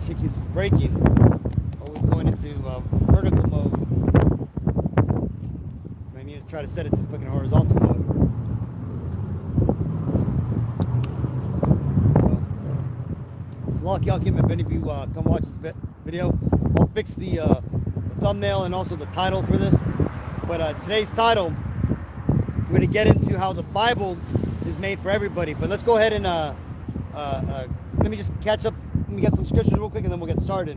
Shit keeps breaking. Always going into vertical mode. I need to try to set it to fucking horizontal mode. So lucky y'all came. If any of you come watch this video, I'll fix the thumbnail and also the title for this. But today's title, we're going to get into how the Bible is made for everybody. But let's go ahead and let me just catch up. Let me get some scriptures real quick and then we'll get started.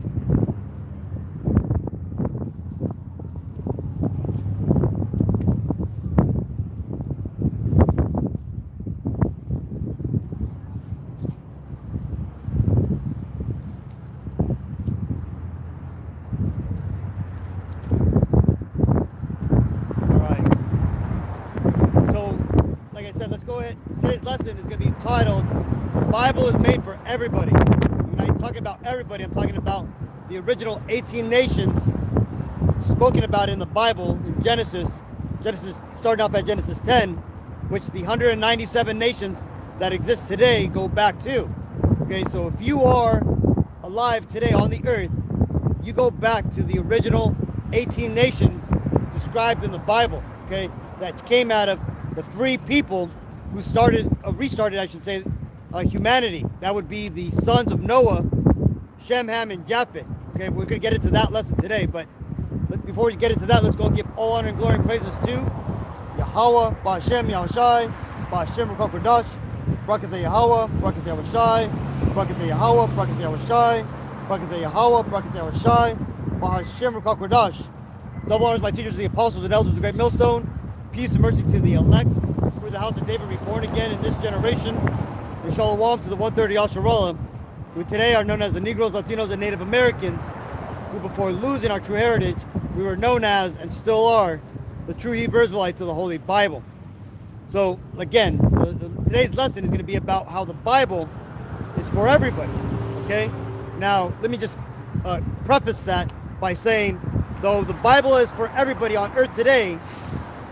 Let's go ahead. Today's lesson is going to be titled, "The Bible is made for everybody." When I'm talking about everybody, I'm talking about the original 18 nations spoken about in the Bible in Genesis. Genesis, starting off at Genesis 10, which the 197 nations that exist today go back to. Okay, so if you are alive today on the earth, you go back to the original 18 nations described in the Bible. Okay, that came out of the three people who restarted, I should say, humanity. That would be the sons of Noah, Shem, Ham, and Japheth. Okay, we're going to get into that lesson today, but before we get into that, let's go and give all honor and glory and praises to Yahweh, Ba'Shem, Yahushai, Ba'Shem, Rukakodash, Barakathe Yahweh, Barakathe Yahushai, Barakathe Yahweh, Barakathe Yahushai, Barakathe Yahweh, Barakathe Yahushai, Ba'Shem, Rukakodash. Double honors my teachers, the apostles and elders of the great millstone. Peace and mercy to the elect, who are the house of David, reborn again in this generation. And shalom to the 130 Yasharallah, who today are known as the Negroes, Latinos, and Native Americans, who before losing our true heritage, we were known as, and still are, the true Hebrew Israelites of the Holy Bible. So again, today's lesson is going to be about how the Bible is for everybody, okay? Now, let me just preface that by saying, though the Bible is for everybody on earth today,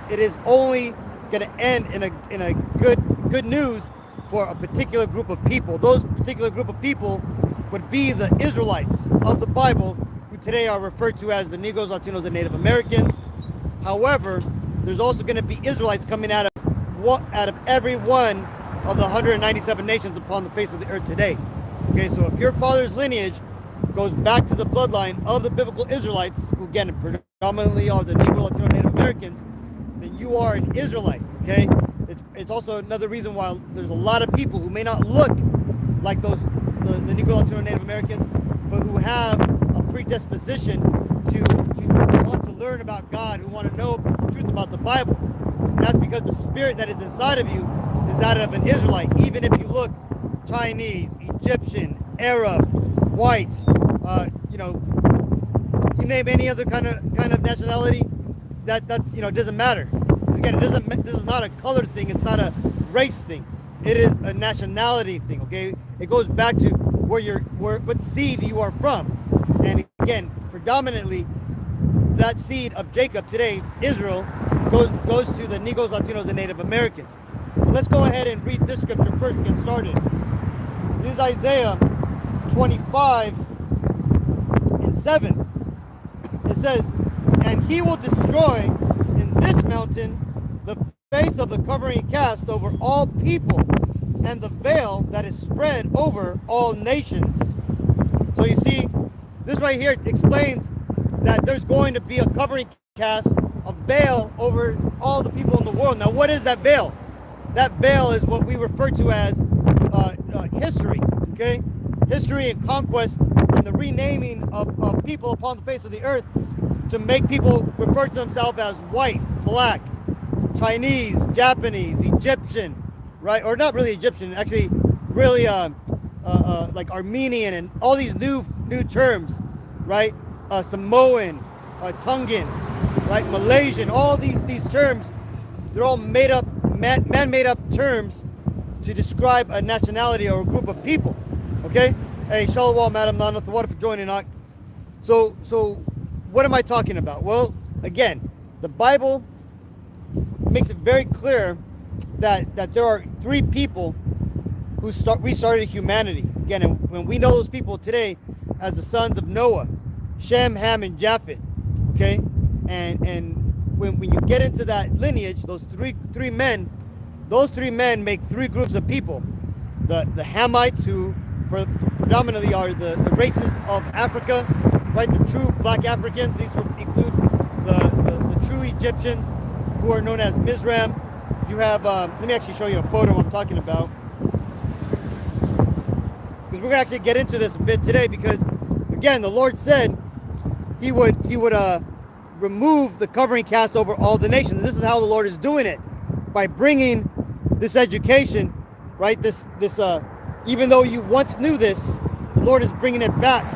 it is only going to end in a good news for a particular group of people. Those particular group of people would be the Israelites of the Bible, who today are referred to as the Negroes, Latinos, and Native Americans. However, there's also going to be Israelites coming out of every one of the 197 nations upon the face of the earth today. Okay, so if your father's lineage goes back to the bloodline of the biblical Israelites, who again predominantly are the Negro, Latino, Native Americans, then you are an Israelite, okay? It's also another reason why there's a lot of people who may not look like the Negro, Latino, Native Americans, but who have a predisposition to want to learn about God, who want to know the truth about the Bible. And that's because the spirit that is inside of you is that of an Israelite. Even if you look Chinese, Egyptian, Arab, white, you name any other kind of nationality, that's it doesn't matter. Because again, this is not a color thing, it's not a race thing. It is a nationality thing, okay? It goes back to what seed you are from. And again, predominantly that seed of Jacob today, Israel, goes to the Negroes, Latinos, and Native Americans. But let's go ahead and read this scripture first to get started. This is Isaiah 25:7. It says, "And he will destroy in this mountain the face of the covering cast over all people, and the veil that is spread over all nations." So you see, this right here explains that there's going to be a covering cast, a veil over all the people in the world. Now, what is that veil? That veil is what we refer to as history, okay? History and conquest and the renaming of people upon the face of the earth to make people refer to themselves as white, black, Chinese, Japanese, Egyptian, right? Or not really Egyptian, actually really like Armenian and all these new terms, right? Samoan, Tongan, right? Malaysian, all these terms, they're all made up, man-made up terms to describe a nationality or a group of people, okay? Hey, shalom, Madam Nana, the water for joining. So what am I talking about? Well, again, the Bible makes it very clear that there are three people who restarted humanity. Again, and when we know those people today as the sons of Noah: Shem, Ham, and Japheth. Okay, and when you get into that lineage, those three men make three groups of people: the Hamites, who predominantly are the races of Africa, right? The true black Africans. These would include the true Egyptians, who are known as Mizraim. You have, let me actually show you a photo I'm talking about, because we're gonna actually get into this a bit today, because again, the Lord said he would remove the covering cast over all the nations. This is how the Lord is doing it, by bringing this education, right? This even though you once knew this, the Lord is bringing it back,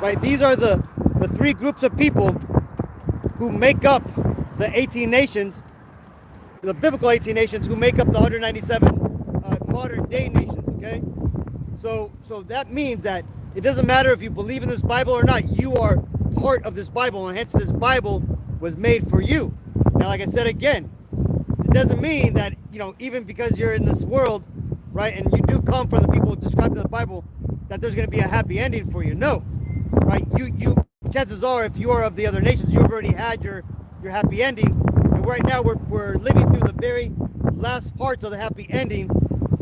right? These are the three groups of people who make up the 18 nations, the biblical 18 nations, who make up the 197 modern day nations. Okay, so that means that it doesn't matter if you believe in this Bible or not. You are part of this Bible, and hence this Bible was made for you. Now, like I said again, it doesn't mean that, even because you're in this world, right, and you do come from the people described in the Bible, that there's going to be a happy ending for you. No, right? You chances are, if you are of the other nations, you've already had your happy ending, and right now we're living through the very last parts of the happy ending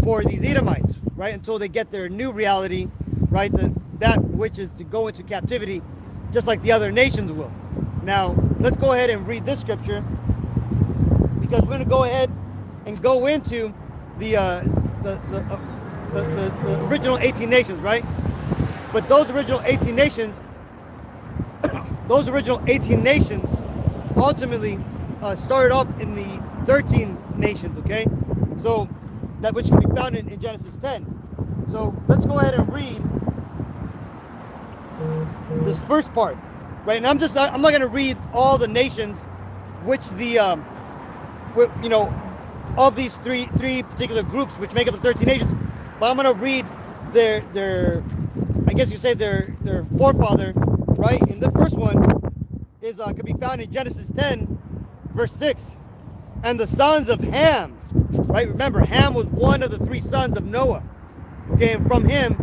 for these Edomites, right? Until they get their new reality, right? That which is to go into captivity, just like the other nations will. Now, let's go ahead and read this scripture, because we're going to go ahead and go into the original 18 nations, right? But those original 18 nations, ultimately started off in the 13 nations, okay? So that which can be found in Genesis 10. So let's go ahead and read this first part, right? And I'm not going to read all the nations, which of these three particular groups which make up the 13 nations, but I'm going to read their I guess you say their forefather, right? And the first one is can be found in Genesis 10, verse 6. And the sons of Ham, right? Remember, Ham was one of the three sons of Noah. Okay, and from him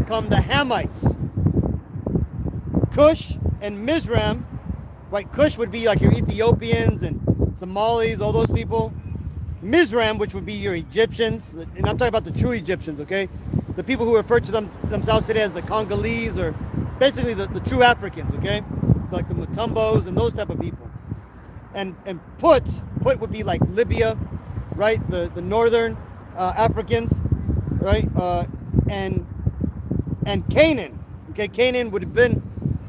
come the Hamites, Cush and Mizraim, right? Cush would be like your Ethiopians and Somalis, all those people. Mizraim, which would be your Egyptians, and I'm talking about the true Egyptians, okay? The people who refer to themselves today as the Congolese, or basically the true Africans, okay? Like the Mutumbos and those type of people. And Put would be like Libya, right? The northern Africans, right? And Canaan, okay? Canaan would have been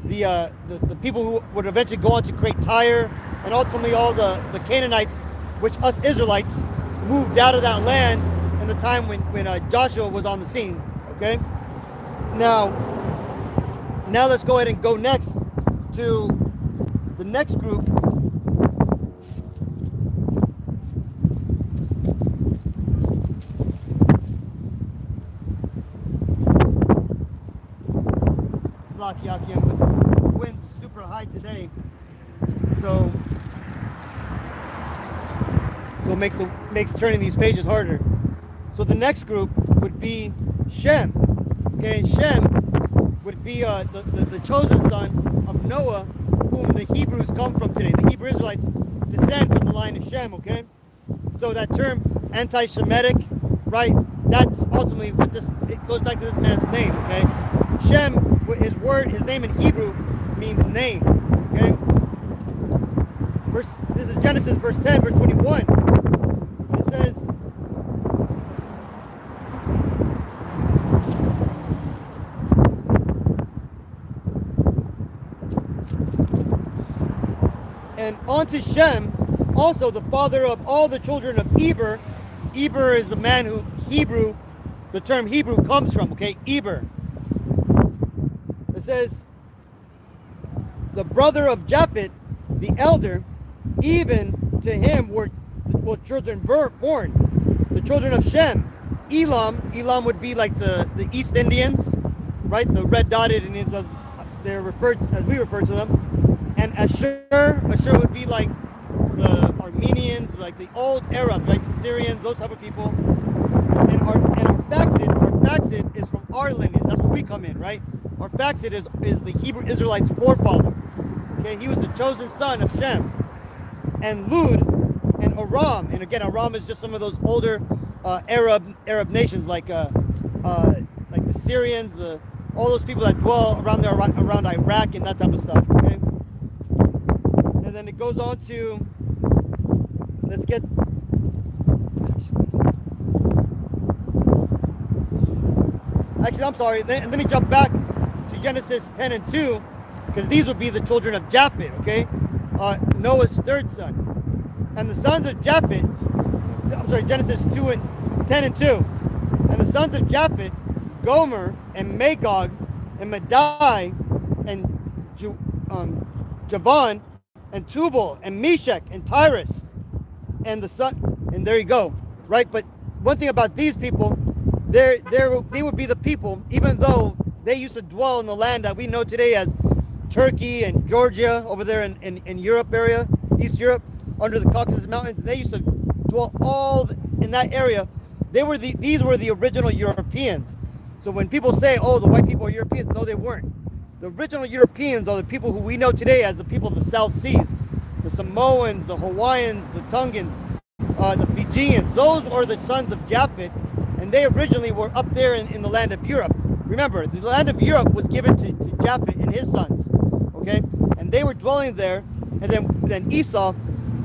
the people who would eventually go on to create Tyre, and ultimately all the Canaanites, which us Israelites moved out of that land in the time when Joshua was on the scene. Okay. Now let's go ahead and go next to the next group. It's lucky out here, but the wind's super high today, so makes turning these pages harder. So the next group would be Shem. Okay, and Shem would be the chosen son of Noah, whom the Hebrews come from today. The Hebrew Israelites descend from the line of Shem. Okay, so that term anti-Semitic, right? That's ultimately what it goes back to this man's name. Okay, Shem, his name in Hebrew means name. Okay, this is Genesis verse 10, verse 21. It says, and unto Shem, also the father of all the children of Eber. Eber is the man who the term Hebrew comes from, okay? Eber. It says, the brother of Japheth, the elder, even to him were children born. The children of Shem, Elam would be like the East Indians, right? The red dotted Indians, as we refer to them. And Ashur would be like the Armenians, like the old Arabs, like the Syrians, those type of people. And our Arphaxad is from our lineage. That's where we come in, right? Arphaxad is the Hebrew Israelites' forefather. Okay, he was the chosen son of Shem. And Lud and Aram, and again, Aram is just some of those older Arab nations like the Syrians, all those people that dwell around there, around Iraq and that type of stuff. Okay, and then it goes on to, let's get. Actually, I'm sorry. Let me jump back to Genesis 10 and 2, because these would be the children of Japheth. Okay, Noah's third son. And the sons of Japheth, I'm sorry, Genesis 10 and 2. And the sons of Japheth, Gomer and Magog and Madai and Javan and Tubal and Meshach and Tyrus and and there you go, right? But one thing about these people, they would be the people, even though they used to dwell in the land that we know today as Turkey and Georgia over there in Europe area, East Europe, under the Caucasus Mountains. They used to dwell all in that area. These were the original Europeans. So when people say, oh, the white people are Europeans, no, they weren't. The original Europeans are the people who we know today as the people of the South Seas. The Samoans, the Hawaiians, the Tongans, the Fijians. Those are the sons of Japheth, and they originally were up there in the land of Europe. Remember, the land of Europe was given to Japheth and his sons, okay? And they were dwelling there, and then Esau,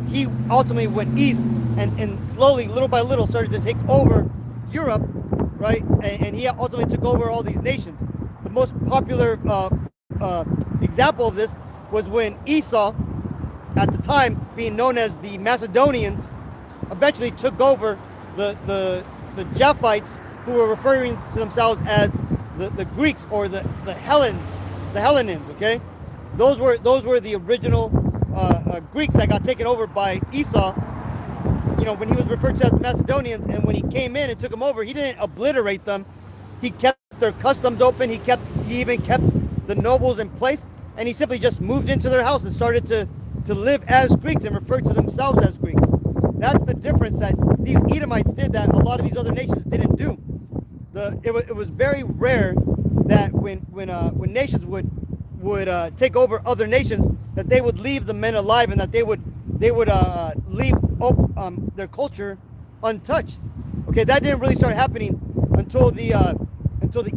he ultimately went east and slowly, little by little, started to take over Europe, right? And he ultimately took over all these nations. The most popular example of this was when Esau, at the time being known as the Macedonians, eventually took over the Japhites, who were referring to themselves as the Greeks or the Hellenes, okay? Those were the original Greeks that got taken over by Esau. You know, when he was referred to as the Macedonians, and when he came in and took them over, he didn't obliterate them. He kept their customs open. He even kept the nobles in place, and he simply just moved into their house and started to live as Greeks and refer to themselves as Greeks. That's the difference that these Edomites did that a lot of these other nations didn't do. It was very rare that when nations would take over other nations, that they would leave the men alive, and that they would leave their culture untouched. Okay, that didn't really start happening until the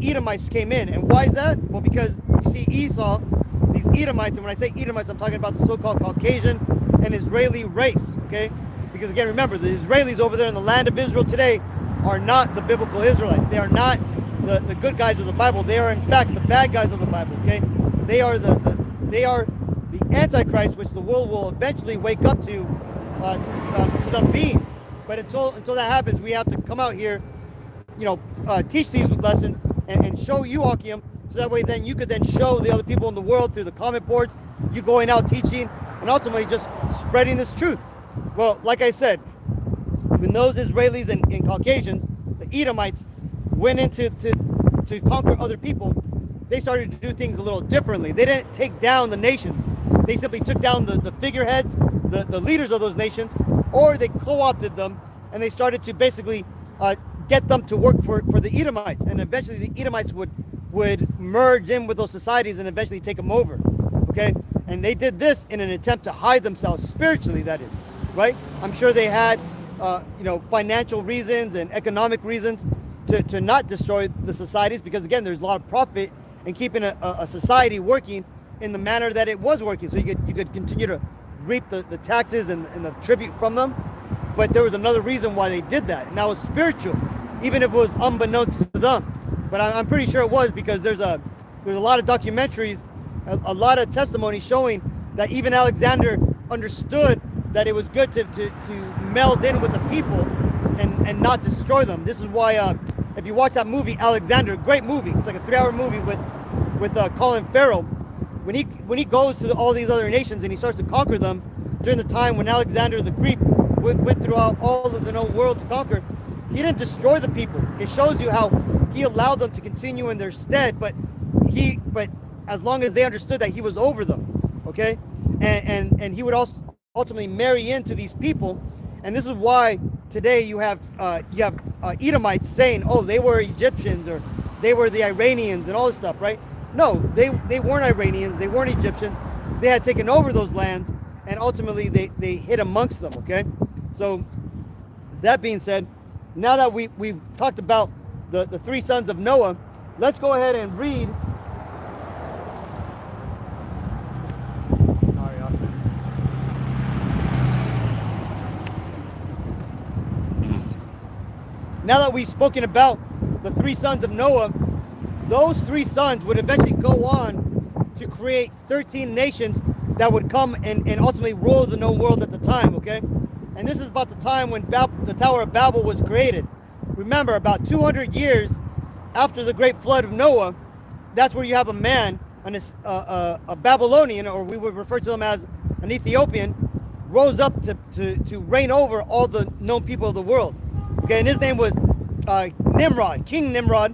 Edomites came in. And why is that? Well, because you see Esau, these Edomites, and when I say Edomites, I'm talking about the so-called Caucasian and Israeli race. Okay, because again, remember, the Israelis over there in the land of Israel today are not the biblical Israelites. They are not the good guys of the Bible. They are in fact the bad guys of the Bible. Okay, they are the Antichrist, which the world will eventually wake up to them being. But until that happens, we have to come out here, teach these lessons and show you, Akim, so that way then you could then show the other people in the world through the comment boards, you going out teaching, and ultimately just spreading this truth. Well, like I said, when those Israelis and Caucasians, the Edomites, went into to conquer other people, they started to do things a little differently. They didn't take down the nations. They simply took down the figureheads, the leaders of those nations, or they co-opted them, and they started to basically get them to work for the Edomites. And eventually the Edomites would merge in with those societies and eventually take them over, okay? And they did this in an attempt to hide themselves spiritually, that is, right? I'm sure they had, financial reasons and economic reasons to not destroy the societies, because again, there's a lot of profit in keeping a society working in the manner that it was working, so you could continue to reap the taxes and the tribute from them. But there was another reason why they did that, and that was spiritual, even if it was unbeknownst to them. But I'm pretty sure it was, because there's a lot of documentaries, a lot of testimony showing that even Alexander understood that it was good to meld in with the people and not destroy them. This is why if you watch that movie Alexander, great movie, it's like a 3-hour movie with Colin Farrell. When he goes to all these other nations and he starts to conquer them during the time when Alexander the Greek went throughout all of the known world to conquer, he didn't destroy the people. It shows you how he allowed them to continue in their stead, but as long as they understood that he was over them, okay? And he would also ultimately marry into these people. And this is why today you have Edomites saying, oh, they were Egyptians or they were the Iranians and all this stuff, right? No, they weren't Iranians. They weren't Egyptians. They had taken over those lands, and ultimately they hid amongst them. Okay, so that being said, now that we've talked about the three sons of Noah, let's go ahead and read. Sorry, now that we've spoken about the three sons of Noah, those three sons would eventually go on to create 13 nations that would come and ultimately rule the known world at the time, okay? And this is about the time when the Tower of Babel was created. Remember, about 200 years after the great flood of Noah, that's where you have a man, a Babylonian, or we would refer to them as an Ethiopian, rose up to reign over all the known people of the world. Okay, and his name was Nimrod, King Nimrod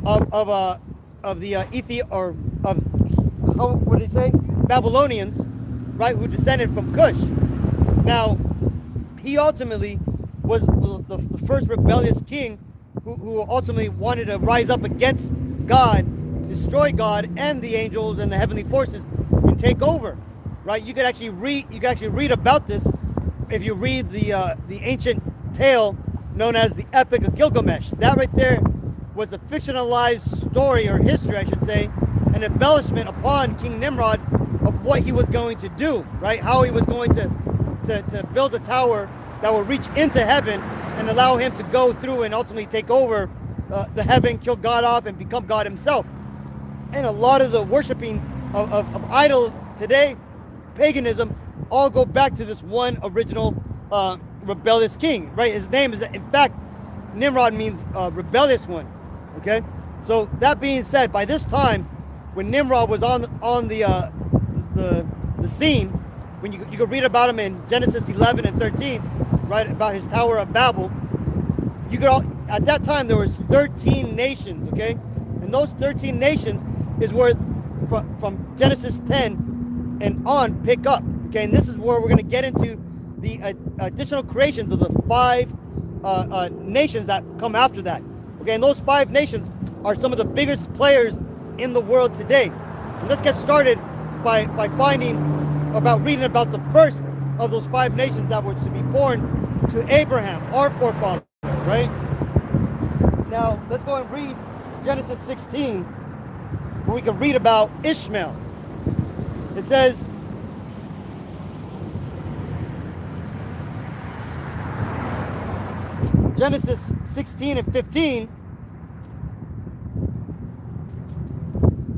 of the what did he say? Babylonians, right? Who descended from Cush. Now, he ultimately was the first rebellious king who ultimately wanted to rise up against God, destroy God and the angels and the heavenly forces, and take over. Right? You could actually read about this if you read the ancient tale known as the Epic of Gilgamesh. That right there was a fictionalized story, or history I should say, an embellishment upon King Nimrod of what he was going to do, right? How he was going to build a tower that will reach into heaven and allow him to go through and ultimately take over the heaven, kill God off, and become God himself. And a lot of the worshiping of idols today, paganism, all go back to this one original rebellious king, right? His name is, in fact, Nimrod means rebellious one. Okay, so that being said, by this time, when Nimrod was on the scene, when you could read about him in Genesis 11 and 13, right, about his Tower of Babel, at that time there was 13 nations. Okay, and those 13 nations is where from Genesis 10 and on pick up. Okay, and this is where we're going to get into the additional creations of the 5 nations that come after that. Okay, and those 5 nations are some of the biggest players in the world today. And let's get started by reading about the first of those 5 nations that were to be born to Abraham, our forefather, right? Now, let's go and read Genesis 16, where we can read about Ishmael. It says, Genesis 16 and 15,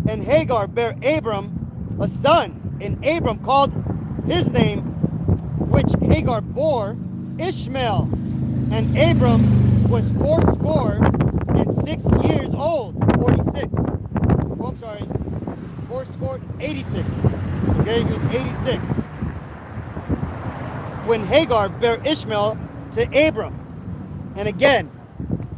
and Hagar bare Abram a son, and Abram called his name, which Hagar bore, Ishmael. And Abram was 86 years old. 46. Oh, I'm sorry. 86. Okay, he was 86 when Hagar bare Ishmael to Abram. And again,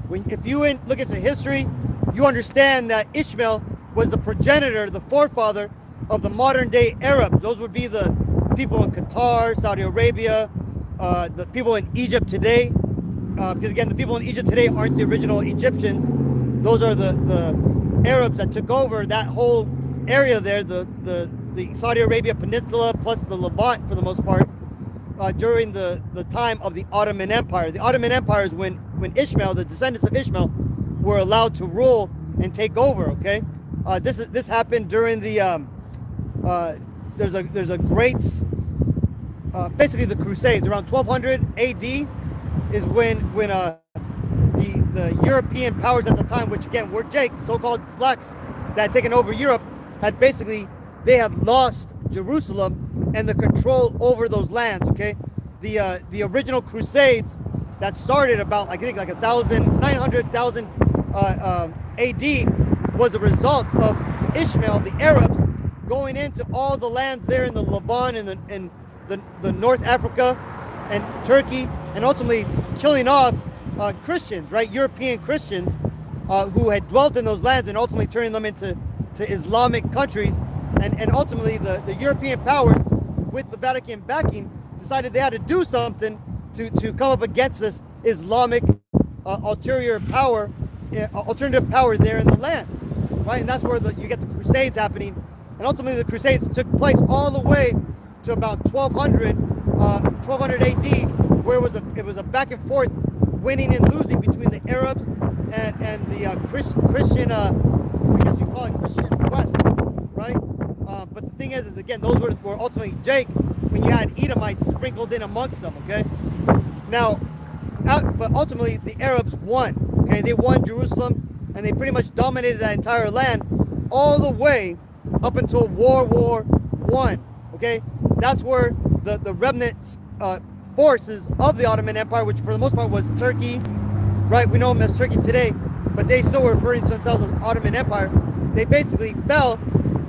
if you look into history, you understand that Ishmael was the progenitor, the forefather of the modern day Arabs. Those would be the people in Qatar, Saudi Arabia, the people in Egypt today. Because again, the people in Egypt today aren't the original Egyptians. Those are the Arabs that took over that whole area there, the Saudi Arabia Peninsula plus the Levant for the most part. During the time of the Ottoman Empire. The Ottoman Empire is when Ishmael, the descendants of Ishmael, were allowed to rule and take over. Okay, this happened during the there's a great basically the Crusades around 1200 AD is when the European powers at the time, which again were so-called blacks that had taken over Europe, they had lost Jerusalem and the control over those lands. Okay, the original Crusades that started about I think like 900,000 AD was a result of Ishmael, the Arabs, going into all the lands there in the Levant and the North Africa and Turkey, and ultimately killing off Christians, right? European Christians who had dwelt in those lands, and ultimately turning them into Islamic countries. And ultimately the European powers, with the Vatican backing, decided they had to do something to come up against this Islamic alternative power there in the land. right? And that's where you get the Crusades happening. And ultimately the Crusades took place all the way to about 1200 AD, where it was a back and forth, winning and losing between the Arabs and the Christian, I guess you call it Christian West, right? But the thing is again, those were ultimately Jake, when you had Edomites sprinkled in amongst them, okay? Now, but ultimately the Arabs won, okay? They won Jerusalem, and they pretty much dominated that entire land all the way up until World War I, okay? That's where the remnant forces of the Ottoman Empire, which for the most part was Turkey, right? We know them as Turkey today, but they still were referring to themselves as Ottoman Empire. They basically fell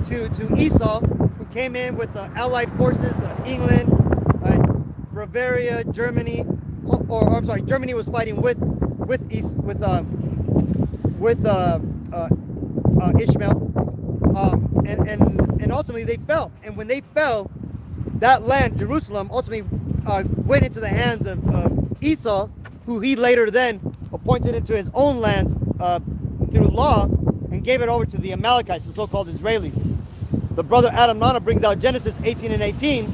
to Esau, who came in with the Allied forces, England, Bavaria, Germany, or I'm sorry, Germany was fighting with Ishmael, and ultimately they fell. And when they fell, that land, Jerusalem, ultimately went into the hands of Esau, who he later then appointed into his own land through law, and gave it over to the Amalekites, the so-called Israelis. The brother Adam Nana brings out Genesis 18 and 18,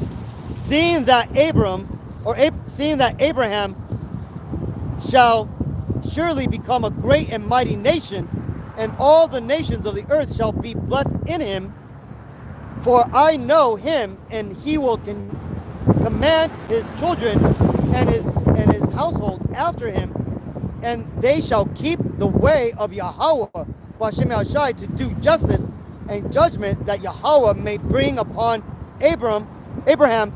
seeing that Abraham shall surely become a great and mighty nation, and all the nations of the earth shall be blessed in him. For I know him, and he will command his children and his household after him, and they shall keep the way of Yahweh, B'Hashem Yahshai, to do justice and judgment, that Yahweh may bring upon Abraham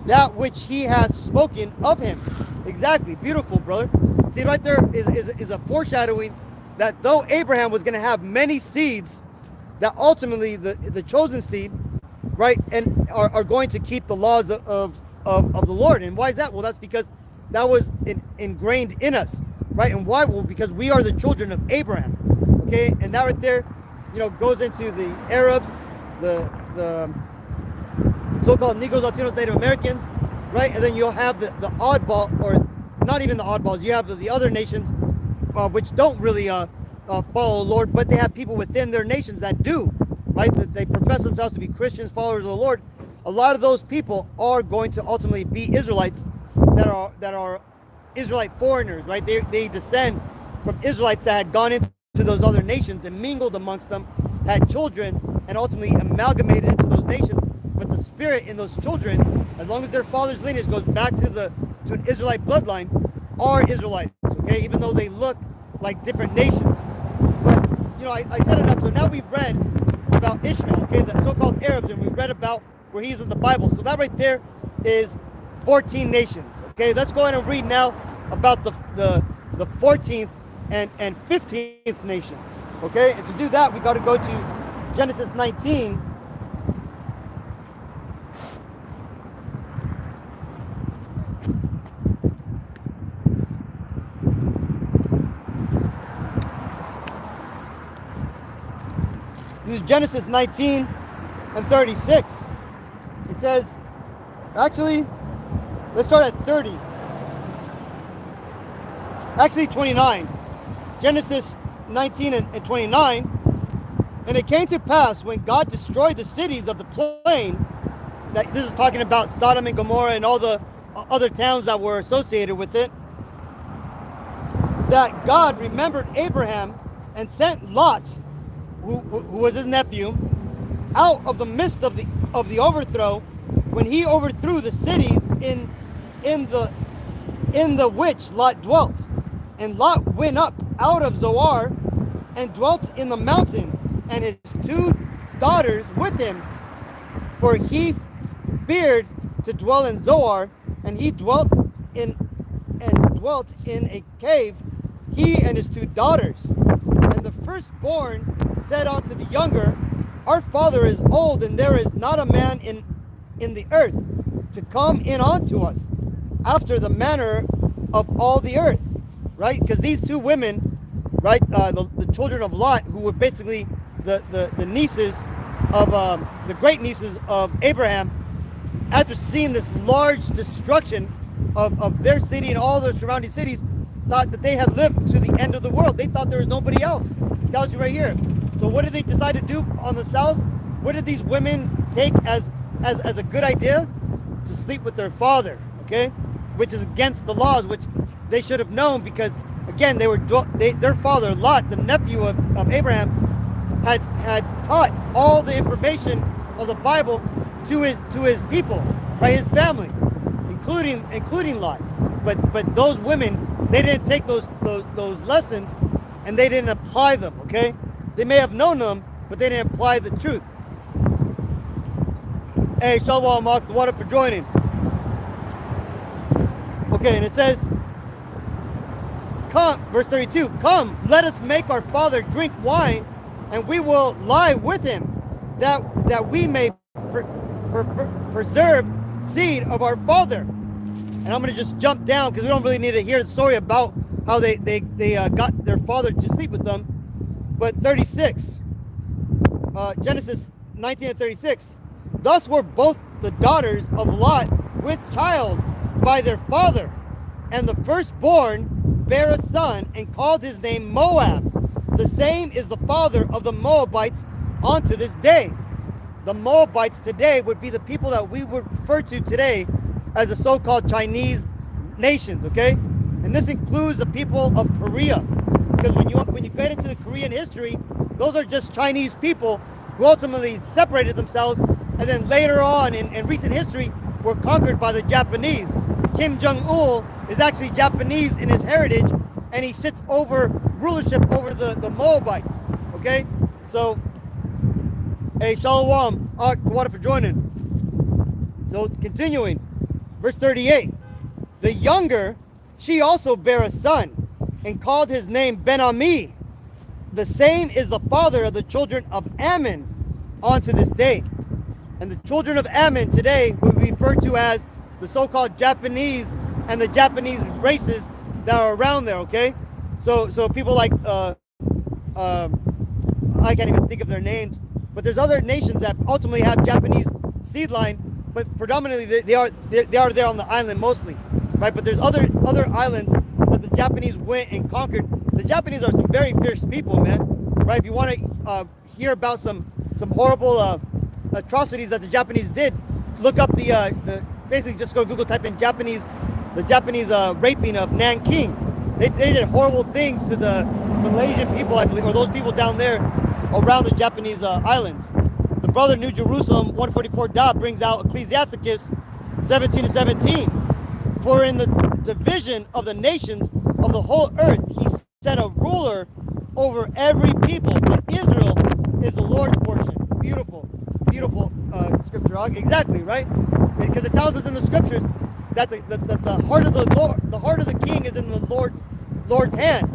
that which he hath spoken of him. Exactly. Beautiful, brother. See, right there is a foreshadowing that though Abraham was going to have many seeds, that ultimately the chosen seed, right, and are going to keep the laws of the Lord. And why is that? Well, that's because that was ingrained in us, right? And why? Well, because we are the children of Abraham. Okay, and that right there, goes into the Arabs, the so-called Negroes, Latinos, Native Americans, right? And then you'll have the oddball, or not even the oddballs. You have the other nations, which don't really follow the Lord, but they have people within their nations that do, right? That they profess themselves to be Christians, followers of the Lord. A lot of those people are going to ultimately be Israelites that are Israelite foreigners, right? They descend from Israelites that had gone into those other nations and mingled amongst them, had children, and ultimately amalgamated into those nations. But the spirit in those children, as long as their father's lineage goes back to an Israelite bloodline, are Israelites, okay? Even though they look like different nations. But, I said enough. So now we've read about Ishmael, okay, the so-called Arabs, and we read about where he's in the Bible. So that right there is 14 nations, okay? Let's go ahead and read now about the 14th and 15th nation, okay? And to do that, we got to go to Genesis 19. This is Genesis 19 and 36. It says, actually, let's start at 30. Actually, 29. Genesis 19 and 29. And it came to pass when God destroyed the cities of the plain, that this is talking about Sodom and Gomorrah and all the other towns that were associated with it, that God remembered Abraham and sent Lot, who was his nephew, out of the midst of the overthrow, when he overthrew the cities in the which Lot dwelt. And Lot went up out of Zoar and dwelt in the mountain, and his 2 daughters with him, for he feared to dwell in Zoar, and he dwelt in a cave, he and his 2 daughters. And the firstborn said unto the younger, Our father is old, and there is not a man in the earth to come in unto us after the manner of all the earth. Right? Because these 2 women, right, the children of Lot, who were basically the nieces of the great nieces of Abraham, after seeing this large destruction of their city and all the surrounding cities, thought that they had lived to the end of the world. They thought there was nobody else. It tells you right here. So what did they decide to do on themselves? What did these women take as a good idea? To sleep with their father, okay? Which is against the laws, which they should have known, because again, their father Lot, the nephew of Abraham, had taught all the information of the Bible to his people, right? His family, including Lot. But those women, they didn't take those lessons, and they didn't apply them, okay? They may have known them, but they didn't apply the truth. Hey, Shalom, la144 for joining. Okay, and it says, come, verse 32, come, let us make our father drink wine, and we will lie with him, that we may preserve seed of our father. And I'm going to just jump down, because we don't really need to hear the story about how they got their father to sleep with them. But 36, Genesis 19 and 36, thus were both the daughters of Lot with child by their father, and the firstborn bare a son, and called his name Moab. The same is the father of the Moabites unto this day. The Moabites today would be the people that we would refer to today as the so-called Chinese nations, okay? And this includes the people of Korea, because when you get into the Korean history, those are just Chinese people who ultimately separated themselves, and then later on in recent history were conquered by the Japanese. Kim Jong-il is actually Japanese in his heritage, and he sits over rulership over the Moabites, okay? So, hey, Shalom, la144 for joining. So, continuing, verse 38, the younger, she also bare a son, and called his name Ben-Ami. The same is the father of the children of Ammon unto this day. And the children of Ammon today would be referred to as the so-called Japanese and the Japanese races that are around there, okay? So people like, I can't even think of their names, but there's other nations that ultimately have Japanese seed line, but predominantly they are there on the island mostly, right? But there's other islands that the Japanese went and conquered. The Japanese are some very fierce people, man, right? If you want to hear about some horrible atrocities that the Japanese did, look up the basically just go to Google, type in the Japanese raping of Nanking. They did horrible things to the Malaysian people, I believe, or those people down there around the Japanese islands. The brother New Jerusalem 144 brings out Ecclesiasticus 17:17. For in the division of the nations of the whole earth, he set a ruler over every people, but Israel is the Lord's portion. Beautiful scripture. Exactly, right? Because it tells us in the scriptures that the heart of the Lord, the heart of the king is in the Lord's hand,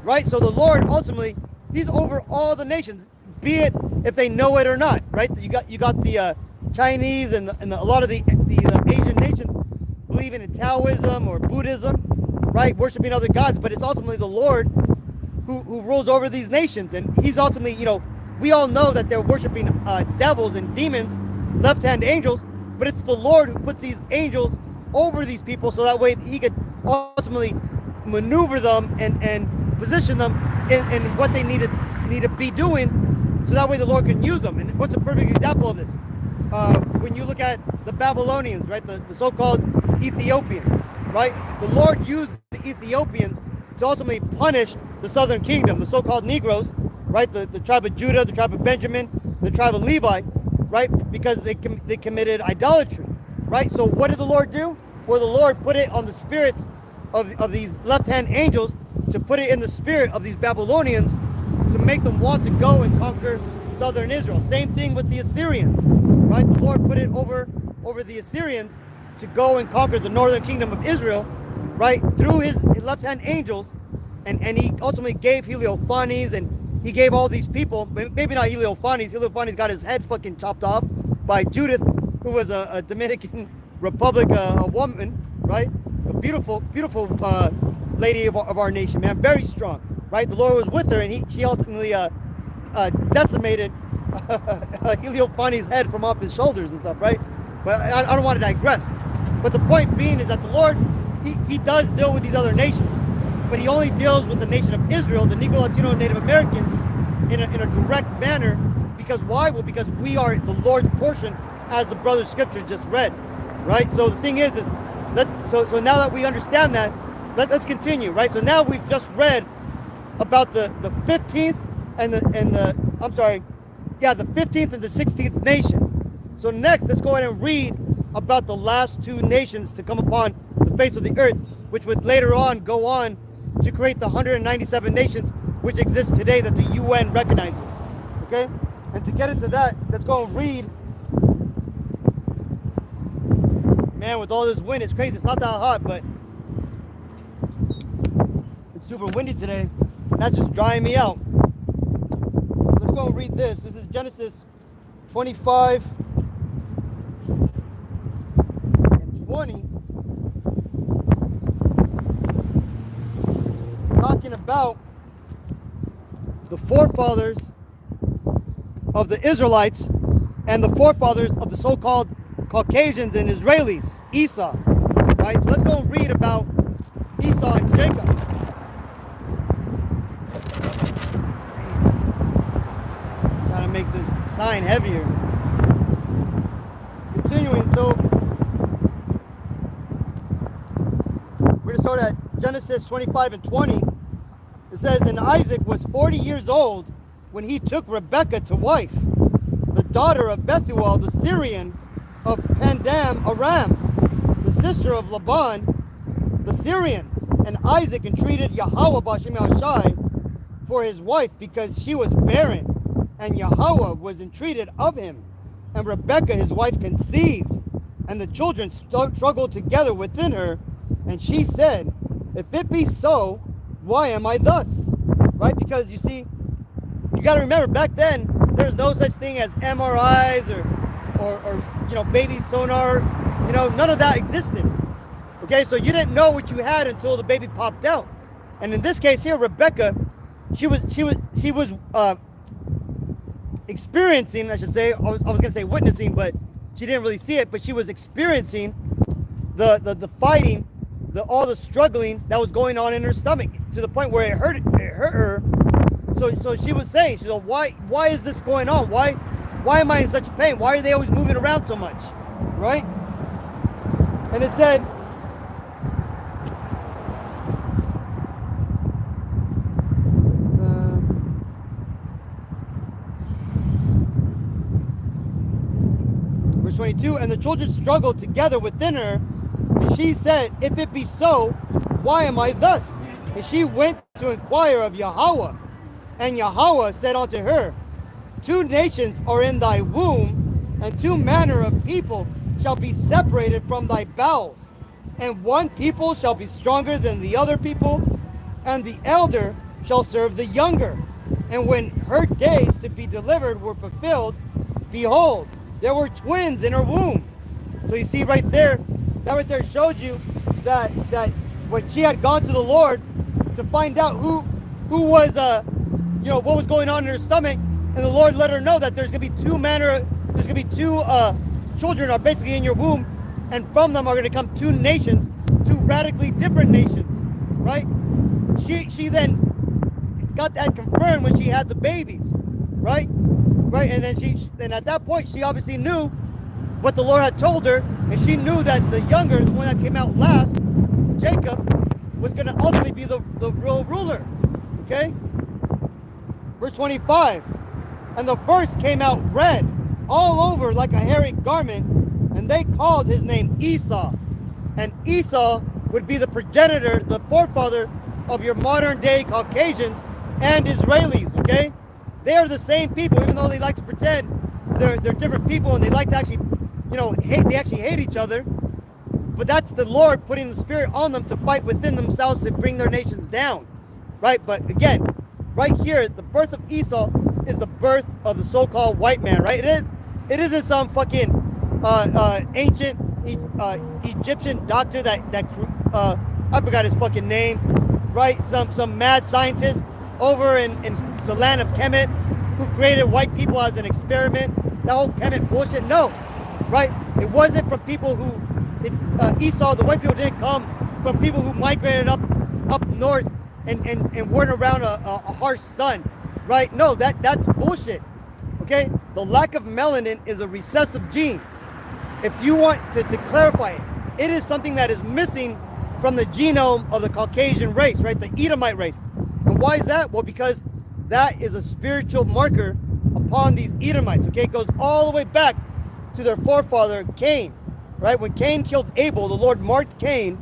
right? So the Lord ultimately, he's over all the nations, be it if they know it or not, right? You got the Chinese and a lot of the Asian nations believing in Taoism or Buddhism, right? Worshiping other gods, but it's ultimately the Lord who rules over these nations, and he's ultimately, we all know that they're worshiping devils and demons, left-hand angels, but it's the Lord who puts these angels over these people, so that way he could ultimately maneuver them and position them in what they need to be doing, so that way the Lord can use them. And what's a perfect example of this? When you look at the Babylonians, right, the so-called Ethiopians, right? The Lord used the Ethiopians to ultimately punish the southern kingdom, the so-called Negroes, right? The tribe of Judah, the tribe of Benjamin, the tribe of Levi, right? Because they committed idolatry, right? So what did the Lord do? Well, the Lord put it on the spirits of these left-hand angels, to put it in the spirit of these Babylonians, to make them want to go and conquer southern Israel. Same thing with the Assyrians, right? The Lord put it over the Assyrians to go and conquer the northern kingdom of Israel, right? Through his left-hand angels, and he ultimately gave Heliophanes, and he gave all these people, maybe not Heliophanes. Heliophanes got his head fucking chopped off by Judith, who was a Dominican Republic, a woman, right? A beautiful lady of our nation, man. Very strong, right? The Lord was with her, and she ultimately decimated Heliophanes' head from off his shoulders and stuff, right? But I don't want to digress. But the point being is that the Lord, he does deal with these other nations, but he only deals with the nation of Israel, the Negro, Latino, and Native Americans, in a direct manner. Because why? Well, because we are the Lord's portion, as the brother's scripture just read, right? So the thing is so now that we understand that, let's continue, right? So now we've just read about the 15th and the 15th and the 16th nation. So next, let's go ahead and read about the last two nations to come upon the face of the earth, which would later on go on to create the 197 nations which exist today that the UN recognizes. Okay? And to get into that, let's go and read. Man, with all this wind, it's crazy. It's not that hot, but it's super windy today. That's just drying me out. Let's go and read this. This is Genesis 25 and 20. Talking about the forefathers of the Israelites and the forefathers of the so-called Caucasians and Israelis, Esau. Right? So let's go and read about Esau and Jacob. Gotta make this sign heavier. Continuing, so we're gonna start at Genesis 25 and 20. It says, and Isaac was 40 years old when he took Rebekah to wife, the daughter of Bethuel the Syrian of Pandam Aram, the sister of Laban the Syrian. And Isaac entreated Yahweh Bashem Shai for his wife because she was barren, and Yahweh was entreated of him. And Rebekah his wife conceived, and the children struggled together within her. And she said, if it be so, why am I thus? Right? Because you see, you got to remember, back then, there's no such thing as MRIs or baby sonar. None of that existed. Okay, so you didn't know what you had until the baby popped out. And in this case here, Rebekah, she was experiencing, I should say, I was going to say witnessing, but she didn't really see it, but she was experiencing the fighting, all the struggling that was going on in her stomach, to the point where it hurt her. So she was saying, she's like, why is this going on? Why am I in such pain? Why are they always moving around so much? Right? And it said, verse 22, and the children struggled together within her, and she said, if it be so, why am I thus? And she went to inquire of Yahweh. And Yahweh said unto her, two nations are in thy womb, and two manner of people shall be separated from thy bowels. And one people shall be stronger than the other people, and the elder shall serve the younger. And when her days to be delivered were fulfilled, behold, there were twins in her womb. So you see right there, that right there showed you that when she had gone to the Lord to find out who was what was going on in her stomach, and the Lord let her know that there's gonna be two children are basically in your womb, and from them are gonna come two nations, two radically different nations, right? She then got that confirmed when she had the babies, right? Right, and then at that point she obviously knew what the Lord had told her, and she knew that the younger, the one that came out last, Jacob, was going to ultimately be the real ruler. Okay? Verse 25. And the first came out red, all over like a hairy garment, and they called his name Esau. And Esau would be the progenitor, the forefather of your modern day Caucasians and Israelis. Okay? They are the same people, even though they like to pretend they're different people, and they like to actually, they actually hate each other. But that's the Lord putting the Spirit on them to fight within themselves to bring their nations down, right? But again, right here, the birth of Esau is the birth of the so-called white man, right? It isn't some fucking ancient Egyptian doctor that I forgot his fucking name, right? Some mad scientist over in the land of Kemet who created white people as an experiment. That whole Kemet bullshit, no, right? It wasn't from people who Esau, the white people didn't come from people who migrated up north and weren't around a harsh sun. right? No, that's bullshit. Okay? The lack of melanin is a recessive gene. If you want to clarify it, it is something that is missing from the genome of the Caucasian race, right? The Edomite race. And why is that? Well, because that is a spiritual marker upon these Edomites, okay? It goes all the way back to their forefather, Cain, right? When Cain killed Abel, the Lord marked Cain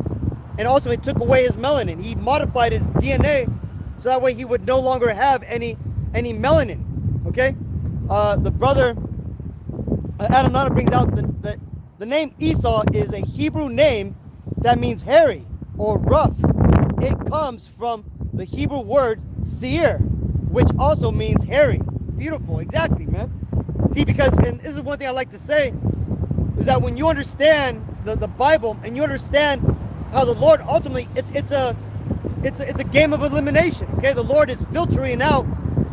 and ultimately took away his melanin. He modified his DNA so that way he would no longer have any melanin, okay? The brother, Adam Nana brings out that the name Esau is a Hebrew name that means hairy or rough. It comes from the Hebrew word seir, which also means hairy. Beautiful, exactly, man. See, because, and this is one thing I like to say, is that when you understand the Bible and you understand how the Lord ultimately, it's a game of elimination, okay? The Lord is filtering out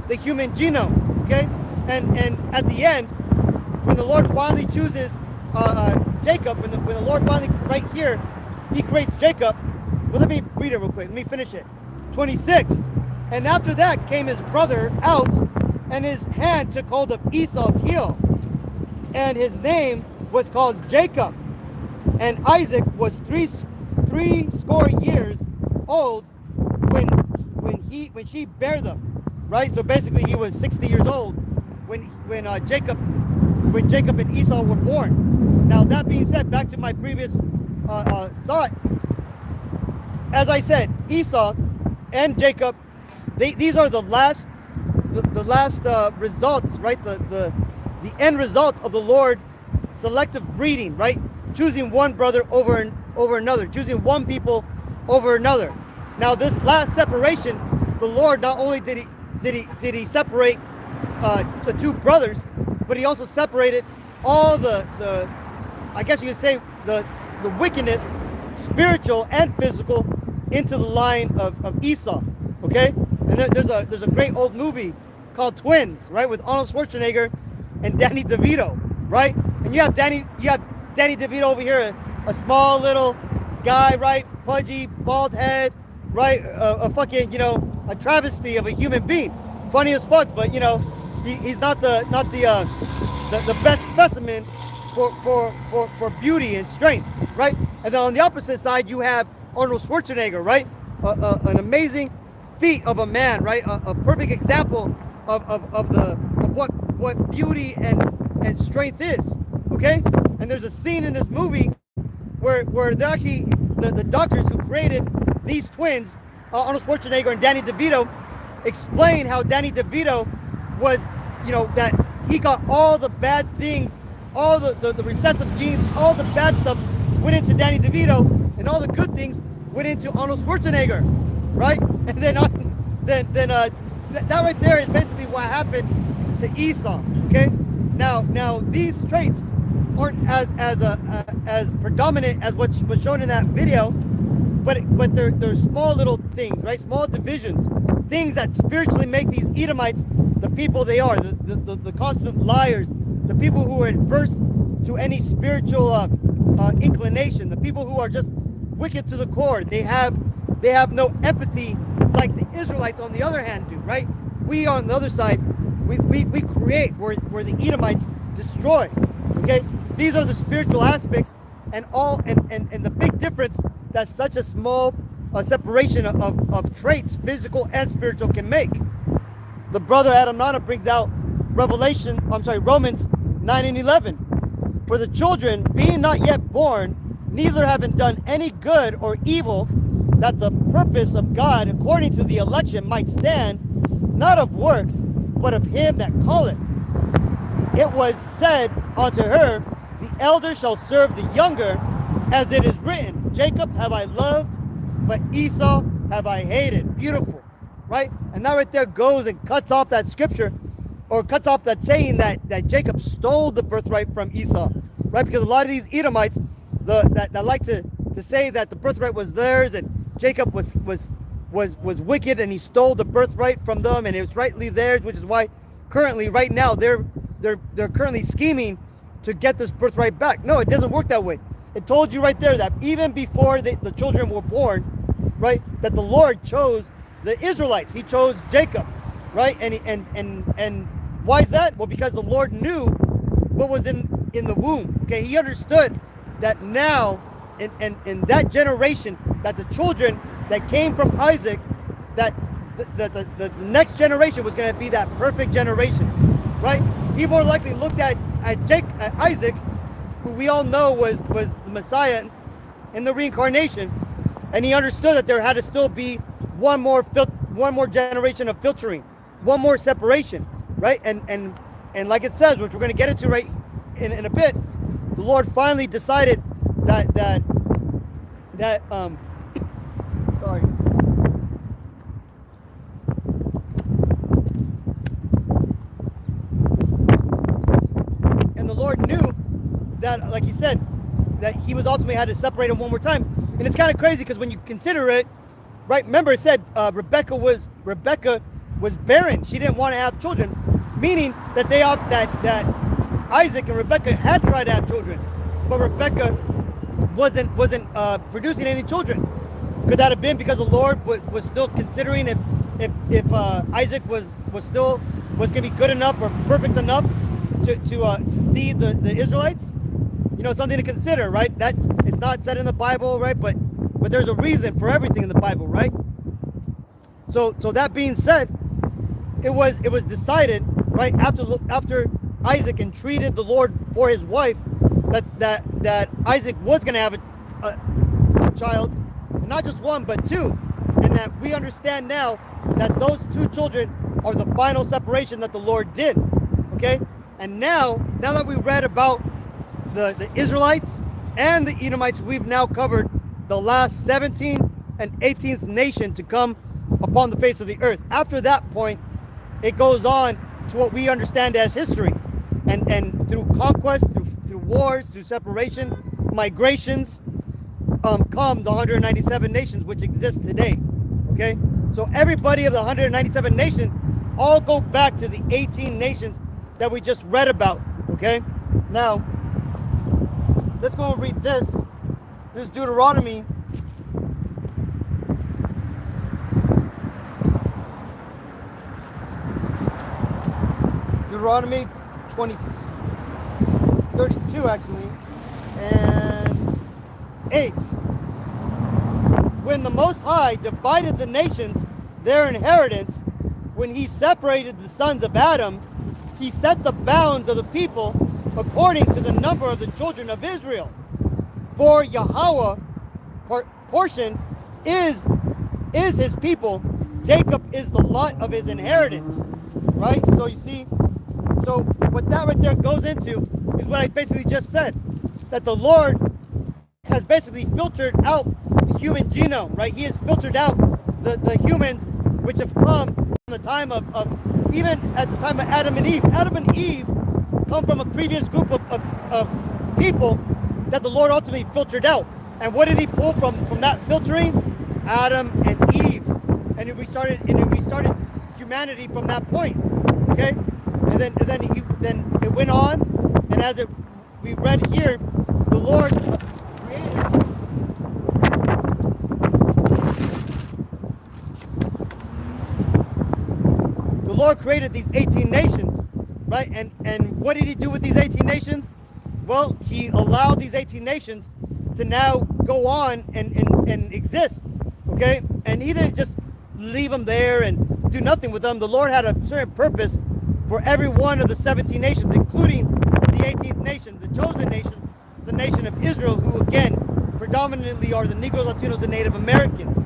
the human genome, okay? And at the end, when the Lord finally chooses Jacob, when the Lord finally, right here, he creates Jacob. Well, let me read it real quick. Let me finish it. 26. And after that came his brother out, and his hand took hold of Esau's heel, and his name was called Jacob. And Isaac was three score years old when she bare them, right? So basically, he was 60 years old when Jacob and Esau were born. Now that being said, back to my previous thought. As I said, Esau and Jacob, these are the last results, right? The end results of the Lord selective breeding, right? Choosing one brother over another, choosing one people over another. Now this last separation, the Lord not only did he separate the two brothers, but he also separated all the I guess you could say the wickedness, spiritual and physical, into the line of Esau. Okay, and there's a great old movie called Twins, right, with Arnold Schwarzenegger and Danny DeVito, right? And you have Danny DeVito over here, a small little guy, right, pudgy, bald head, right, a fucking, a travesty of a human being, funny as fuck, but he's not the best specimen for beauty and strength, right? And then on the opposite side, you have Arnold Schwarzenegger, right? An amazing feat of a man, right? A perfect example of what beauty and strength is, okay? And there's a scene in this movie where they're actually the doctors who created these twins, Arnold Schwarzenegger and Danny DeVito, explain how Danny DeVito was, that he got all the bad things, all the recessive genes, all the bad stuff went into Danny DeVito, and all the good things went into Arnold Schwarzenegger, right? And then that right there is basically what happened to Esau. Okay, now these traits aren't as predominant as what was shown in that video, but they're small little things, right? Small divisions, things that spiritually make these Edomites the people they are, the constant liars, the people who are adverse to any spiritual inclination, the people who are just wicked to the core. They have no empathy like the Israelites on the other hand do, right? We on the other side, we create where the Edomites destroy. Okay, these are the spiritual aspects and the big difference that such a small separation of traits, physical and spiritual, can make. The brother Adam Nana brings out Romans 9:11. For the children being not yet born, neither having done any good or evil, that the purpose of God according to the election might stand, not of works, but of him that calleth. It was said unto her, the elder shall serve the younger, as it is written, Jacob have I loved, but Esau have I hated. Beautiful, right? And that right there goes and cuts off that scripture, or cuts off that saying that Jacob stole the birthright from Esau, right? Because a lot of these Edomites that like to say that the birthright was theirs and Jacob was wicked and he stole the birthright from them and it was rightly theirs, which is why currently right now they're currently scheming to get this birthright back. No, it doesn't work that way. It told you right there that even before the children were born, right, that the Lord chose the Israelites. He chose Jacob. right? And why is that? Well, because the Lord knew what was in the womb. Okay, He understood that now in that generation, that the children that came from Isaac, that the next generation was going to be that perfect generation, right? He more likely looked at Isaac, who we all know was the Messiah in the reincarnation, and he understood that there had to still be one more generation of filtering, one more separation, right? And like it says, which we're going to get into right in a bit, the Lord finally decided that sorry. And the Lord knew that, like He said, that He was ultimately had to separate them one more time. And it's kind of crazy because when you consider it, right? Remember, it said Rebecca was barren. She didn't want to have children, meaning that that Isaac and Rebecca had tried to have children, but Rebecca wasn't producing any children. Could that have been because the Lord was still considering if Isaac was going to be good enough or perfect enough to see the Israelites? You know, something to consider, right? That it's not said in the Bible, right? But there's a reason for everything in the Bible, right? So that being said, it was decided, right, after Isaac entreated the Lord for his wife, that Isaac was going to have a child, and not just one but two, and that we understand now that those two children are the final separation that the Lord did. Okay, and now that we read about the Israelites and the Edomites, we've now covered the last 17th and 18th nation to come upon the face of the earth. After that point, it goes on to what we understand as history, and through conquest, through wars, through separation, migrations, come the 197 nations which exist today. Okay, so everybody of the 197 nations all go back to the 18 nations that we just read about. Okay, now let's go and read this. This is Deuteronomy. Deuteronomy 32 actually, and 8. When the Most High divided the nations their inheritance, when He separated the sons of Adam, He set the bounds of the people according to the number of the children of Israel. For Yahweh portion is His people. Jacob is the lot of His inheritance. Right? So you see, so what that right there goes into is what I basically just said, that the Lord has basically filtered out the human genome, right? He has filtered out the humans which have come from the time of even at the time of Adam and Eve. Adam and Eve come from a previous group of people that the Lord ultimately filtered out. And what did He pull from that filtering? Adam and Eve. And we started humanity from that point. Okay? And then it went on, and as we read here, the Lord created. The Lord created these 18 nations, right? And what did He do with these 18 nations? Well, He allowed these 18 nations to now go on and exist, okay? And He didn't just leave them there and do nothing with them. The Lord had a certain purpose for every one of the 17 nations, including the 18th nation, the chosen nation, the nation of Israel, who again predominantly are the Negroes, Latinos, and Native Americans.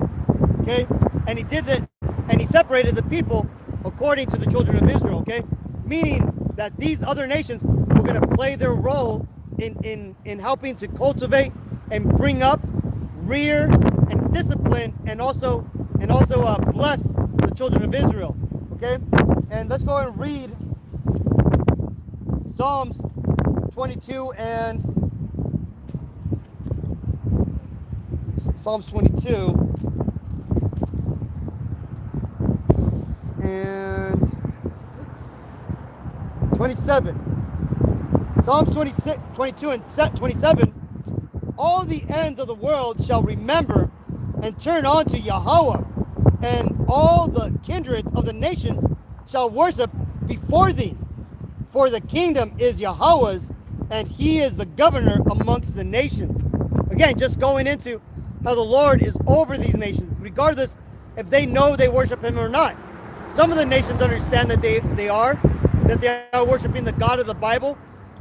Okay, and He did that, and He separated the people according to the children of Israel. Okay, meaning that these other nations were going to play their role in helping to cultivate and bring up, rear, and discipline, and also bless the children of Israel. Okay, and let's go and read Psalms 22 and Psalms 22 and 27. Psalms 22 and 27. All the ends of the world shall remember and turn on to Yahweh, and all the kindreds of the nations shall worship before thee. For the kingdom is Yahweh's, and he is the governor amongst the nations. Again, just going into how the Lord is over these nations, regardless if they know they worship him or not. Some of the nations understand that they are worshiping the God of the Bible,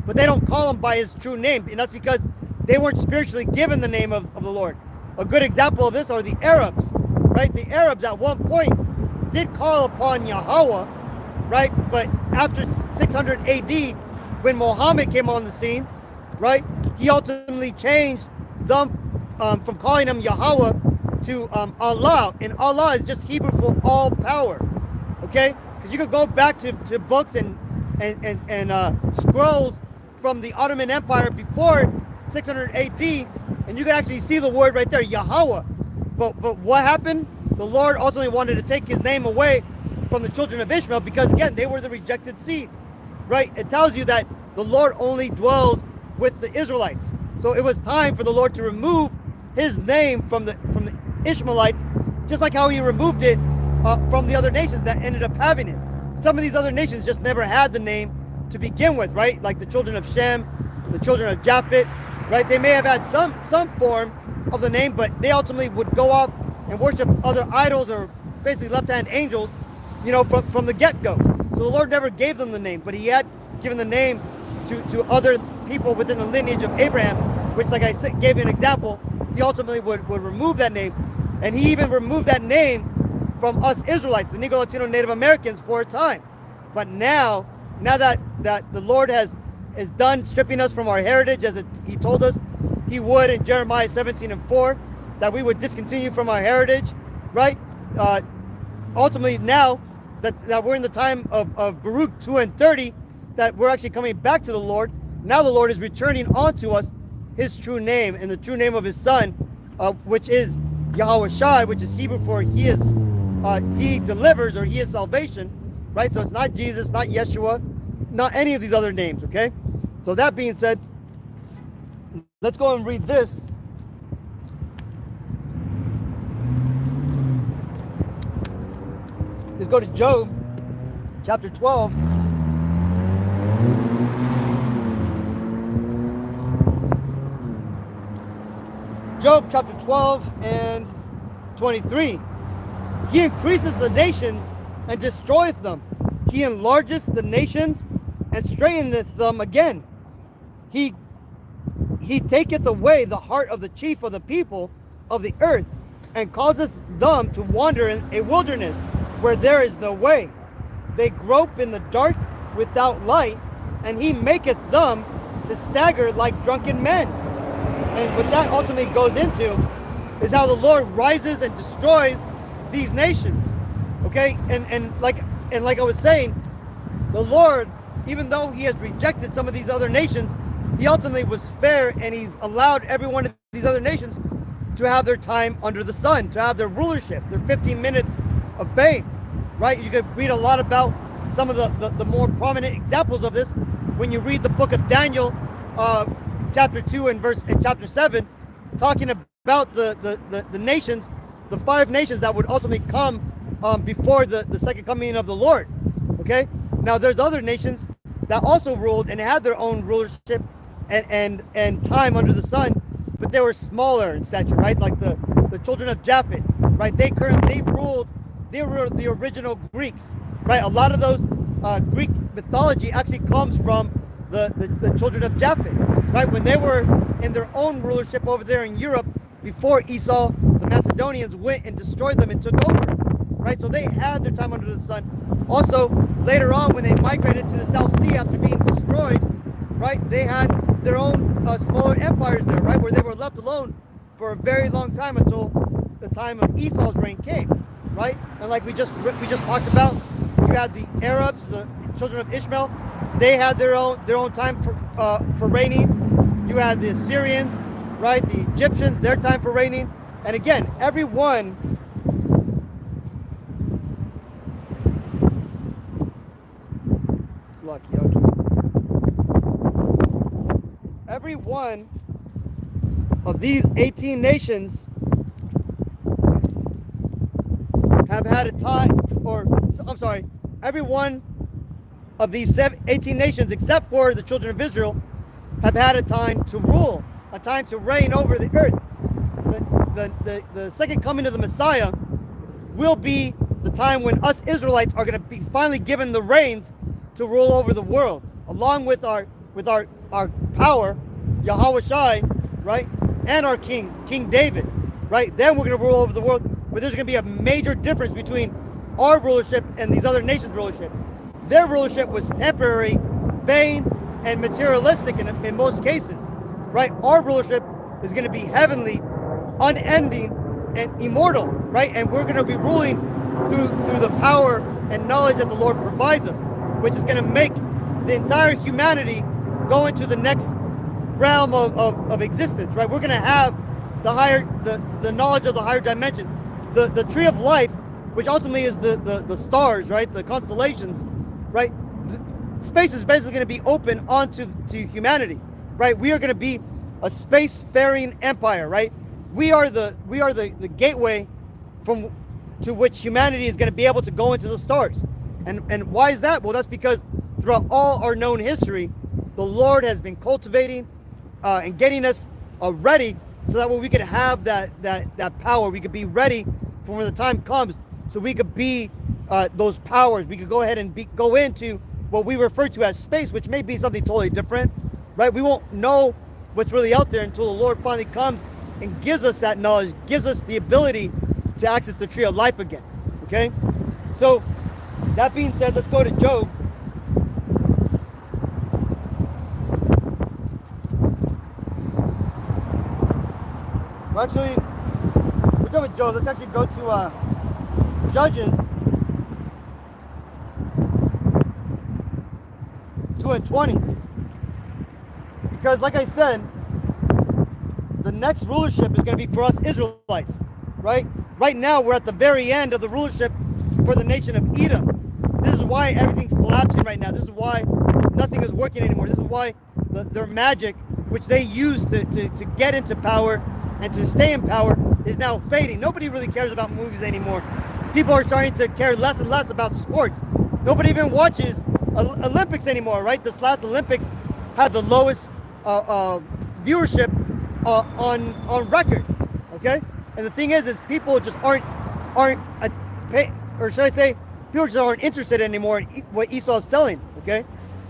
but they don't call him by his true name, and that's because they weren't spiritually given the name of the Lord. A good example of this are the Arabs, right? The Arabs at one point did call upon Yahweh, right? But after 600 AD, when Muhammad came on the scene, right, he ultimately changed them from calling him Yahweh to Allah, and Allah is just Hebrew for all power, okay? Because you could go back to books and scrolls from the Ottoman Empire before 600 AD, and you can actually see the word right there, Yahweh. But what happened? The Lord ultimately wanted to take his name away from the children of Ishmael because, again, they were the rejected seed, right? It tells you that the Lord only dwells with the Israelites. So it was time for the Lord to remove his name from the Ishmaelites, just like how he removed it from the other nations that ended up having it. Some of these other nations just never had the name to begin with, right? Like the children of Shem, the children of Japheth, right? They may have had some form of the name, but they ultimately would go off and worship other idols or basically left-hand angels, you know, from the get-go. So the Lord never gave them the name, but he had given the name to other people within the lineage of Abraham, which, like I said, gave you an example, he ultimately would remove that name. And he even removed that name from us Israelites, the Negro, Latino, Native Americans, for a time. But now that the Lord is done stripping us from our heritage, as he told us he would in Jeremiah 17:4, that we would discontinue from our heritage, right? Ultimately, now that we're in the time of Baruch 2:30, that we're actually coming back to the Lord. Now the Lord is returning onto us his true name and the true name of his son, which is Yahweh Shai, which is Hebrew for he delivers, or he is salvation, right? So it's not Jesus, not Yeshua, not any of these other names, okay? So that being said, let's go and read this. Let's go to Job, chapter 12. Job chapter 12 and 23. He increases the nations and destroyeth them. He enlargeth the nations and straighteneth them again. He taketh away the heart of the chief of the people of the earth, and causeth them to wander in a wilderness where there is no way. They grope in the dark without light, and he maketh them to stagger like drunken men. And what that ultimately goes into is how the Lord rises and destroys these nations. Okay? And like I was saying, the Lord, even though he has rejected some of these other nations, he ultimately was fair, and he's allowed every one of these other nations to have their time under the sun, to have their rulership, their 15 minutes of fame, right? You could read a lot about some of the more prominent examples of this when you read the book of Daniel, chapter 2 and chapter 7, talking about the nations, the 5 nations that would ultimately come before the second coming of the Lord. Okay? Now there's other nations that also ruled and had their own rulership and time under the sun, but they were smaller in stature, right? Like the children of Japheth, right? They were the original Greeks, right? A lot of those Greek mythology actually comes from the children of Japheth, right? When they were in their own rulership over there in Europe before Esau, the Macedonians went and destroyed them and took over, right? So they had their time under the sun. Also, later on, when they migrated to the South Sea after being destroyed, right, they had their own smaller empires there, right, where they were left alone for a very long time until the time of Esau's reign came, right? And like we just talked about, you had the Arabs, the children of Ishmael. They had their own time for reigning. You had the Assyrians, right? The Egyptians, their time for reigning. And again, everyone every one of these 18 nations have had a time, or I'm sorry, every one of these 18 nations, except for the children of Israel, have had a time to rule, a time to reign over the earth. The second coming of the Messiah will be the time when us Israelites are going to be finally given the reins to rule over the world, along with our power, Yahweh Shai, right, and our King David, right. Then we're going to rule over the world. But there's going to be a major difference between our rulership and these other nations' rulership. Their rulership was temporary, vain, and materialistic in most cases, right? Our rulership is going to be heavenly, unending, and immortal, right? And we're going to be ruling through the power and knowledge that the Lord provides us, which is going to make the entire humanity go into the next realm of existence, right? We're going to have the knowledge of the higher dimension. The tree of life, which ultimately is the stars, right? The constellations, right? Space is basically going to be open onto humanity, right? We are going to be a spacefaring empire, right? We are the gateway to which humanity is going to be able to go into the stars. And why is that? Well, that's because throughout all our known history, the Lord has been cultivating and getting us ready so that way we could have that power. We could be ready for when the time comes, so we could be those powers. We could go ahead and go into what we refer to as space, which may be something totally different, right? We won't know what's really out there until the Lord finally comes and gives us that knowledge, gives us the ability to access the tree of life again, okay? So, that being said, let's go to Job. Well, actually, we're done with Job. Let's actually go to Judges 2:20. Because like I said, the next rulership is going to be for us Israelites, right? Right now, we're at the very end of the rulership for the nation of Edom. This is why everything's collapsing right now. This is why nothing is working anymore. This is why their magic, which they use to get into power and to stay in power, is now fading. Nobody really cares about movies anymore. People are starting to care less and less about sports. Nobody even watches Olympics anymore, right? This last Olympics had the lowest viewership on record, okay? And the thing is people just aren't or should I say, people just aren't interested anymore in what Esau's selling, okay?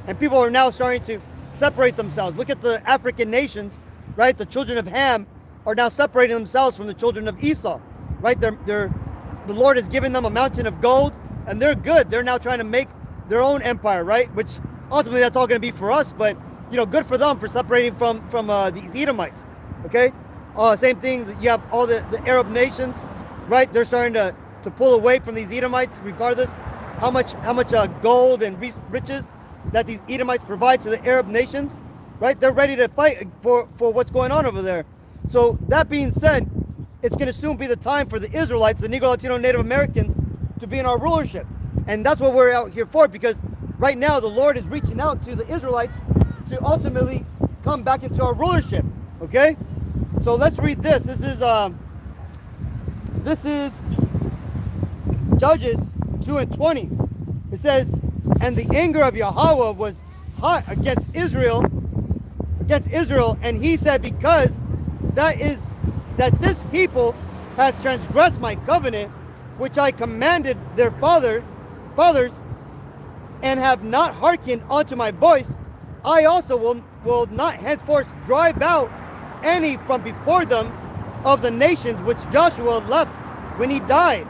And people are now starting to separate themselves. Look at the African nations, right? The children of Ham are now separating themselves from the children of Esau, right? The Lord has given them a mountain of gold, and they're good. They're now trying to make their own empire, right? Which ultimately that's all going to be for us, but good for them for separating from these Edomites, okay? Same thing. You have all the Arab nations, right? They're starting to pull away from these Edomites, regardless how much gold and riches that these Edomites provide to the Arab nations, right? They're ready to fight for what's going on over there. So that being said, it's going to soon be the time for the Israelites, the Negro, Latino, Native Americans, to be in our rulership. And that's what we're out here for, because right now the Lord is reaching out to the Israelites to ultimately come back into our rulership, okay? So let's read this. This is Judges 2:20. It says, "And the anger of Yahweh was hot against Israel, and he said, because that this people hath transgressed my covenant, which I commanded their fathers, and have not hearkened unto my voice, I also will not henceforth drive out any from before them of the nations which Joshua left when he died,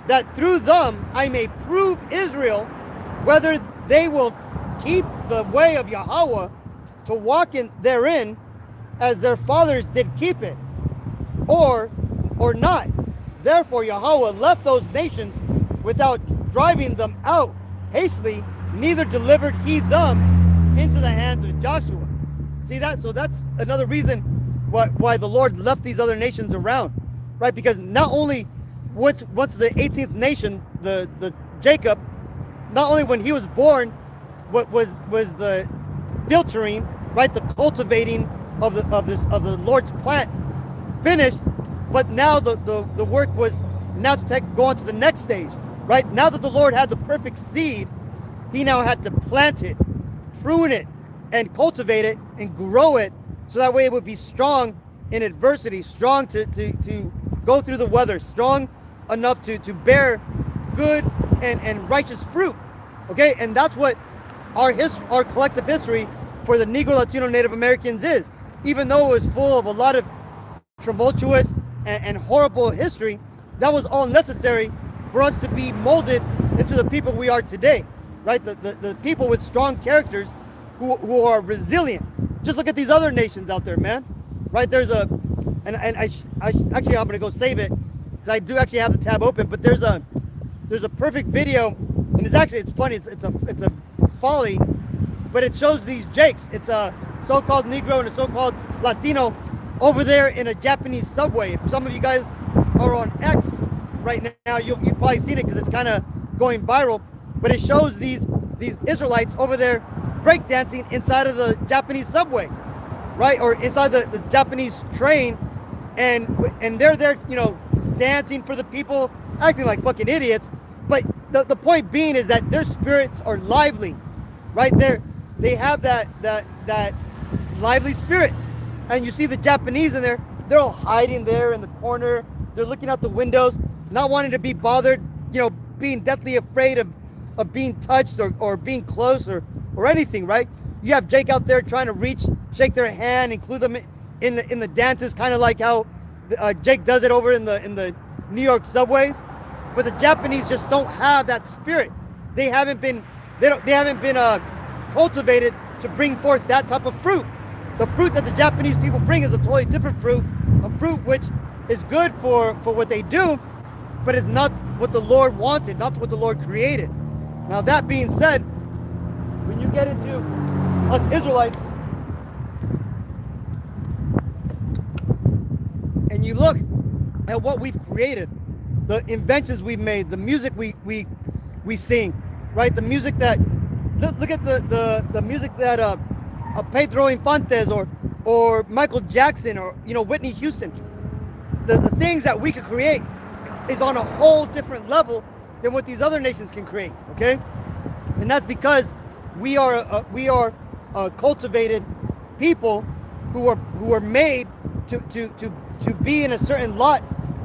that through them I may prove Israel whether they will keep the way of Yahweh to walk therein as their fathers did keep it, or not. Therefore Yahweh left those nations without driving them out hastily, neither delivered he them into the hands of Joshua." See that? So that's another reason why the Lord left these other nations around, right? Because not only once the 18th nation, the Jacob, not only when he was born, what was the filtering, right, the cultivating of the Lord's plant finished, but now the work was now to go on to the next stage, right? Now that the Lord had the perfect seed, he now had to plant it, prune it, and cultivate it and grow it so that way it would be strong in adversity, strong to go through the weather, strong enough to bear good and righteous fruit. Okay, and that's what our collective history for the Negro, Latino, Native Americans is. Even though it was full of a lot of tumultuous and horrible history, that was all necessary for us to be molded into the people we are today, right? The people with strong characters who are resilient. Just look at these other nations out there, man. Right? There's a, and I actually I'm gonna go save it because I do actually have the tab open. But there's a perfect video, and it's funny. It's a folly, but it shows these Jakes. It's a so-called Negro and a so-called Latino over there in a Japanese subway. If some of you guys are on X right now, you've probably seen it because it's kind of going viral. But it shows these Israelites over there breakdancing inside of the Japanese subway, right? Or inside the Japanese train, and they're there, dancing for the people, acting like fucking idiots. But the point being is that their spirits are lively, right? They have that lively spirit. And you see the Japanese in there, they're all hiding there in the corner. They're looking out the windows, not wanting to be bothered, being deathly afraid of being touched or being close or anything, right? You have Jake out there trying to shake their hand, include them in the dances, kind of like how Jake does it over in the New York subways. But the Japanese just don't have that spirit. They haven't been cultivated to bring forth that type of fruit. The fruit that the Japanese people bring is a totally different fruit, a fruit which is good for what they do, but it's not what the Lord wanted, not what the Lord created. Now that being said, when you get into us Israelites and you look at what we've created, the inventions we've made, the music we sing, right? The music that look at the music that Pedro Infantes or Michael Jackson or Whitney Houston. The things that we could create is on a whole different level than what these other nations can create. Okay, and that's because we are a cultivated people who are made to be in a certain lot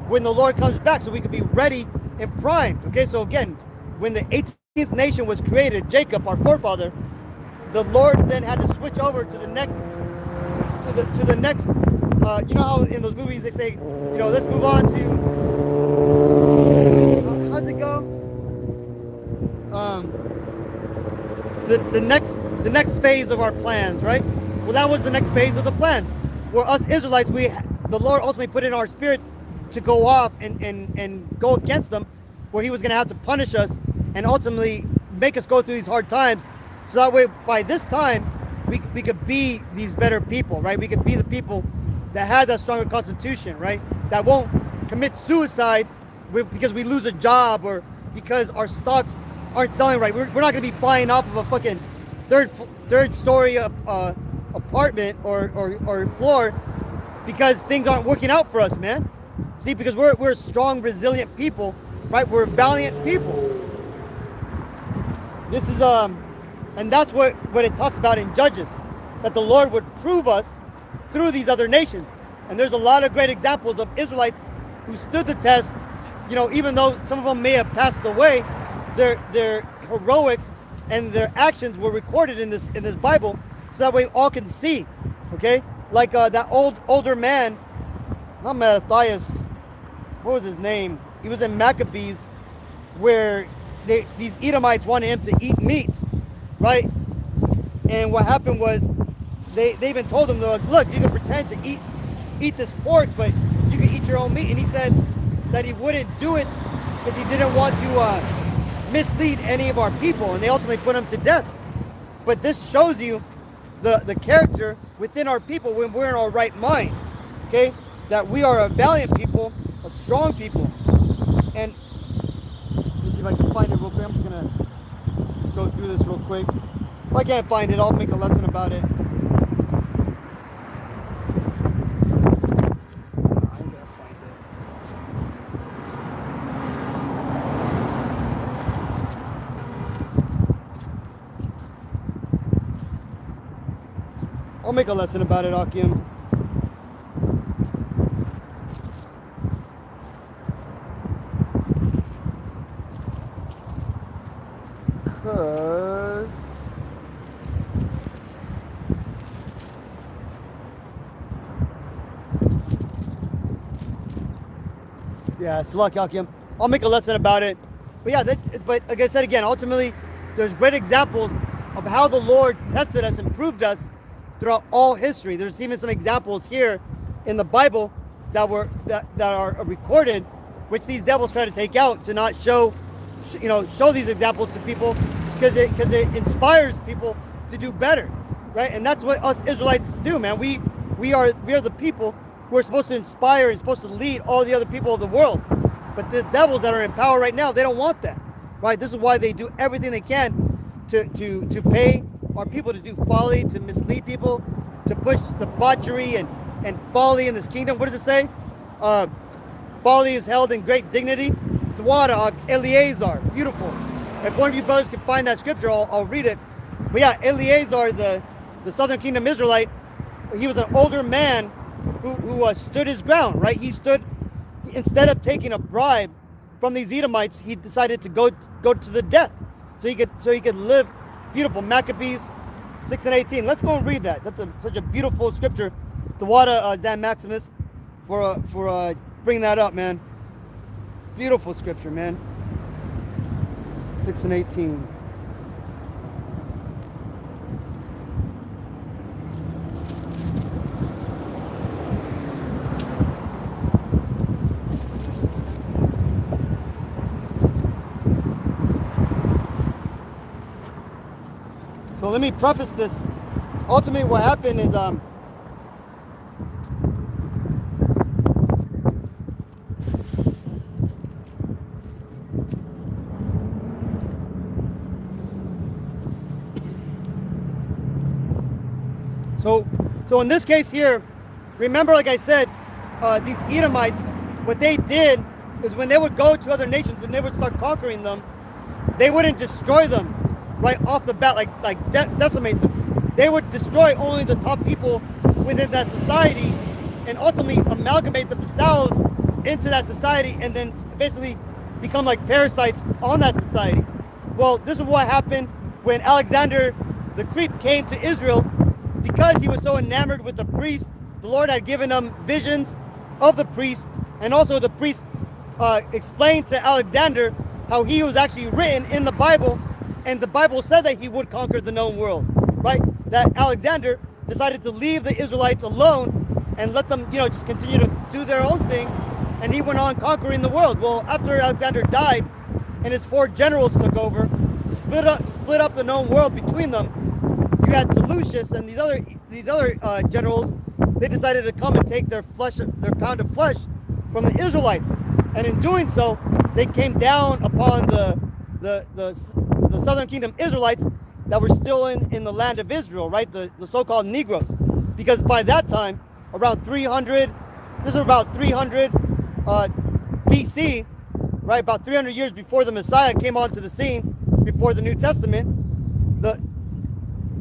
when the Lord comes back, so we could be ready and primed. Okay, so again, when the 18th nation was created, Jacob, our forefather, the Lord then had to switch over to the next. You know how in those movies they say, let's move on to. How's it go? The next phase of our plans, right? Well, that was the next phase of the plan. Where us Israelites, the Lord ultimately put in our spirits to go off and go against them, where He was going to have to punish us and ultimately make us go through these hard times. So that way, by this time, we could be these better people, right? We could be the people that have that stronger constitution, right? That won't commit suicide because we lose a job or because our stocks aren't selling right. We're not going to be flying off of a fucking third story apartment or floor because things aren't working out for us, man. See, because we're strong, resilient people, right? We're valiant people. This is and that's what it talks about in Judges, that the Lord would prove us through these other nations. And there's a lot of great examples of Israelites who stood the test. Even though some of them may have passed away, their heroics and their actions were recorded in this Bible, so that way all can see. Okay, like that older man, not Mattathias. What was his name? He was in Maccabees, where these Edomites wanted him to eat meat, right? And what happened was they even told him, look, you can pretend to eat this pork, but you can eat your own meat. And he said that he wouldn't do it because he didn't want to mislead any of our people, and they ultimately put him to death. But this shows you the character within our people when we're in our right mind, okay? That we are a valiant people, a strong people. And let's see if I can find it real quick. I'm just gonna go through this real quick. If I can't find it, I'll make a lesson about it. I'll make a lesson about it, Akim. Yeah, Salak Yakim. I'll make a lesson about it. But yeah, but like I said again, ultimately, there's great examples of how the Lord tested us and proved us throughout all history. There's even some examples here in the Bible that are recorded, which these devils try to take out to not show these examples to people, because it inspires people to do better, right? And that's what us Israelites do, man. We are the people who are supposed to inspire and supposed to lead all the other people of the world. But the devils that are in power right now, they don't want that, right? This is why they do everything they can to pay our people to do folly, to mislead people, to push debauchery and folly in this kingdom. What does it say? Folly is held in great dignity. Dwara, Eleazar, beautiful. If one of you brothers can find that scripture, I'll read it. But yeah, Eleazar, the southern kingdom Israelite, he was an older man who stood his ground, right? He stood, instead of taking a bribe from these Edomites, he decided to go to the death, so he could live. Beautiful. Maccabees 6:18. Let's go and read that. That's such a beautiful scripture. The water, Zan Maximus, for bringing that up, man. Beautiful scripture, man. 6:18. So let me preface this. Ultimately, what happened is So in this case here, remember, like I said, these Edomites, what they did is when they would go to other nations and they would start conquering them, they wouldn't destroy them right off the bat, like decimate them. They would destroy only the top people within that society and ultimately amalgamate themselves into that society and then basically become like parasites on that society. Well, this is what happened when Alexander the Great came to Israel. Because he was so enamored with the priest, the Lord had given him visions of the priest, and also the priest explained to Alexander how he was actually written in the Bible, and the Bible said that he would conquer the known world, right? That Alexander decided to leave the Israelites alone and let them, just continue to do their own thing, and he went on conquering the world. Well, after Alexander died and his 4 generals took over, split up the known world between them, you had Seleucus and these other generals. They decided to come and take their pound of flesh from the Israelites, and in doing so, they came down upon the southern kingdom Israelites that were still in the land of Israel, right? The so-called Negroes, because by that time, around 300, this is about 300 BC, right? About 300 years before the Messiah came onto the scene, before the New Testament. The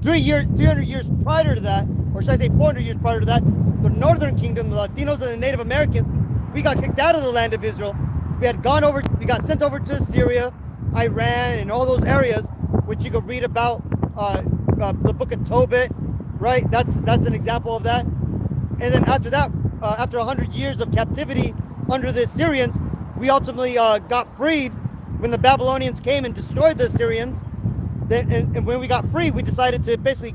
300 years prior to that, or should I say 400 years prior to that, the northern kingdom, the Latinos and the Native Americans, we got kicked out of the land of Israel. We got sent over to Syria, Iran, and all those areas, which you could read about, the book of Tobit, right? That's an example of that. And then after that, after 100 years of captivity under the Assyrians, we ultimately got freed when the Babylonians came and destroyed the Assyrians. And when we got free, we decided to basically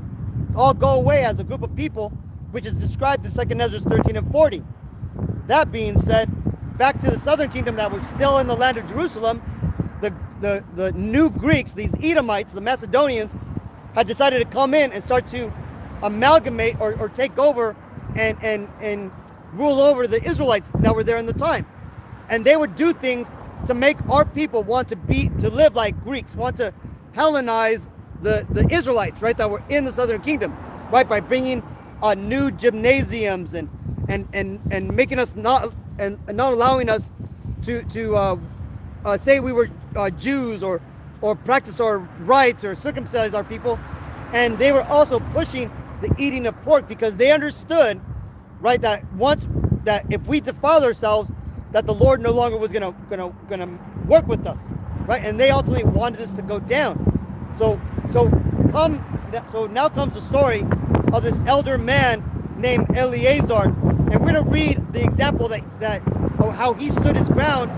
all go away as a group of people, which is described in 2 Ezra 13 and 40. That being said, back to the southern kingdom that were still in the land of Jerusalem, the new Greeks, these Edomites, the Macedonians, had decided to come in and start to amalgamate or take over and rule over the Israelites that were there in the time. And they would do things to make our people want to live like Greeks, want to Hellenize the Israelites, right, that were in the southern kingdom, right, by bringing new gymnasiums and making us not allowing us to say we were Jews or practice our rites or circumcise our people. And they were also pushing the eating of pork, because they understood, right, that if we defile ourselves, that the Lord no longer was gonna work with us, right? And they ultimately wanted this to go down. So now comes the story of this elder man named Eleazar, and we're gonna read the example that of how he stood his ground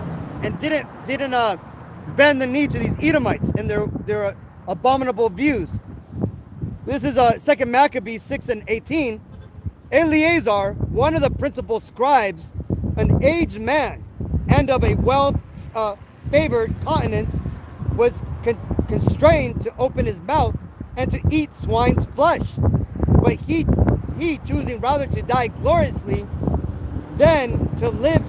and didn't bend the knee to these Edomites and their abominable views. This is 2 Maccabees 6 and 18. Eleazar, one of the principal scribes, an aged man and of a well-favored countenance, was constrained to open his mouth and to eat swine's flesh. But he choosing rather to die gloriously than to live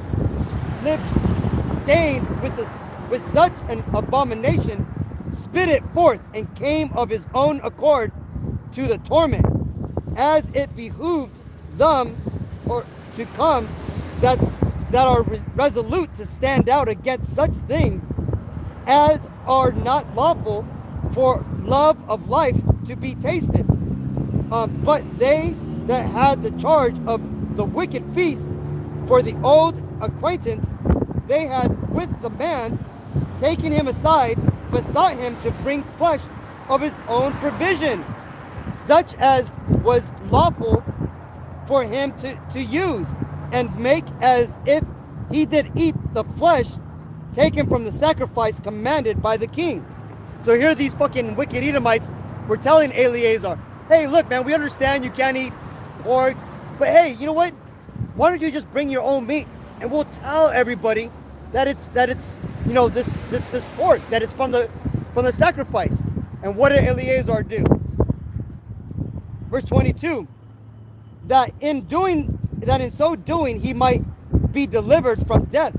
stained with such an abomination, spit it forth and came of his own accord to the torment, as it behooved them or to come that are resolute to stand out against such things as are not lawful for love of life to be tasted. But they that had the charge of the wicked feast for the old acquaintance, they had with the man, taking him aside, besought him to bring flesh of his own provision, such as was lawful for him to use, and make as if he did eat the flesh taken from the sacrifice commanded by the king. So here these fucking wicked Edomites were telling Eleazar, hey, look, man, we understand you can't eat pork, but hey, you know what? Why don't you just bring your own meat, and we'll tell everybody that it's you know, this pork, that it's from the sacrifice. And what did Eleazar do? Verse 22, that in so doing he might be delivered from death,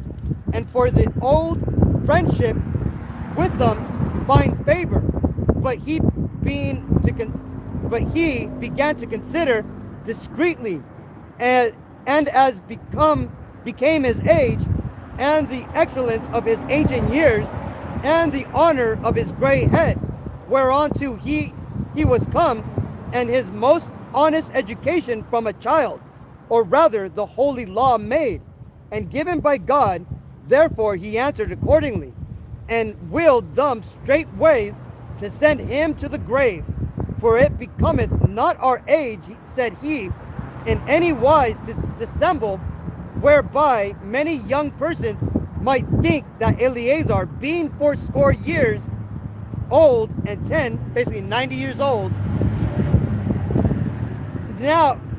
and for the old friendship with them find favor. But he began to consider discreetly, and as became his age, and the excellence of his ancient years, and the honor of his gray head, whereunto he was come, and his most honest education from a child, or rather the holy law made, and given by God. Therefore he answered accordingly, and willed them straight ways to send him to the grave. For it becometh not our age, said he, in any wise to dissemble, whereby many young persons might think that Eleazar, being fourscore years old and 10, basically 90 years old,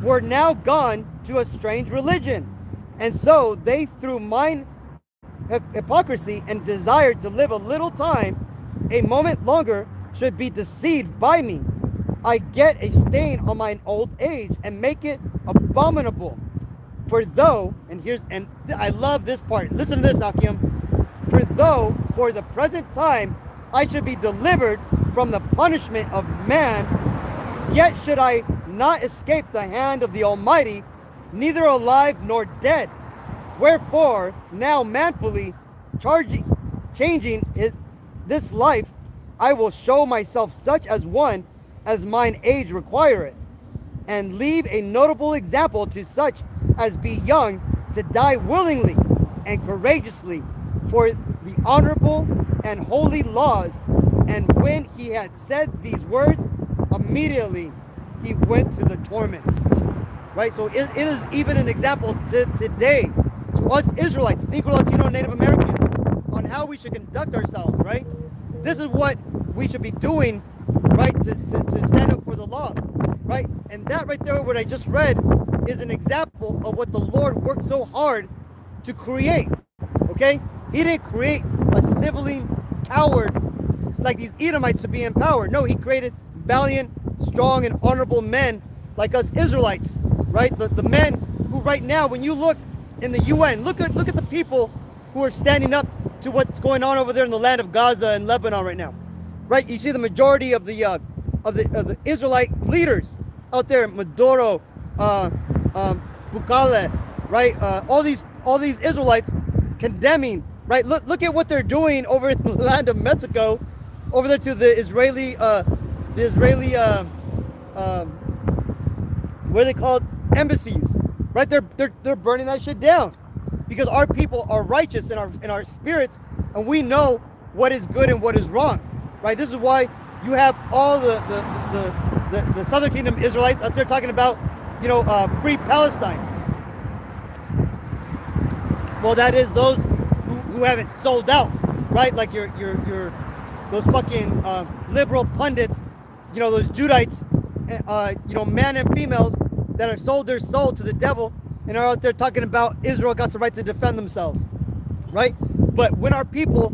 were now gone to a strange religion. And so they, through mine hypocrisy and desired to live a little time, a moment longer, should be deceived by me. I get a stain on mine old age and make it abominable. For though, and I love this part. Listen to this, Akim. For though for the present time I should be delivered from the punishment of man, yet should I not escape the hand of the Almighty, neither alive nor dead. Wherefore now manfully changing this life, I will show myself such as one as mine age requireth, and leave a notable example to such as be young, to die willingly and courageously for the honorable and holy laws. And when he had said these words, immediately he went to the torment. Right? So it is even an example to today, to us Israelites, Negro, Latino, Native Americans, on how we should conduct ourselves, right? This is what we should be doing, right, to stand up for the laws, right? And that right there, what I just read, is an example of what the Lord worked so hard to create, okay? He didn't create a sniveling coward like these Edomites to be empowered. No, he created valiant, strong, and honorable men like us Israelites, right? The men who right now, when you look in the UN, look at the people who are standing up to what's going on over there in the land of Gaza and Lebanon right now, right? You see the majority of the Israelite leaders out there, Maduro, Bukale, right? All these Israelites condemning, right? Look at what they're doing over in the land of what are they called? Embassies, right? They're burning that shit down because our people are righteous in our spirits, and we know what is good and what is wrong, right? This is why you have all the Southern Kingdom Israelites out there talking about, free Palestine. Well, that is those who haven't sold out, right? Like your those fucking liberal pundits, those Judites, men and females that have sold their soul to the devil and are out there talking about Israel got the right to defend themselves, right? But when our people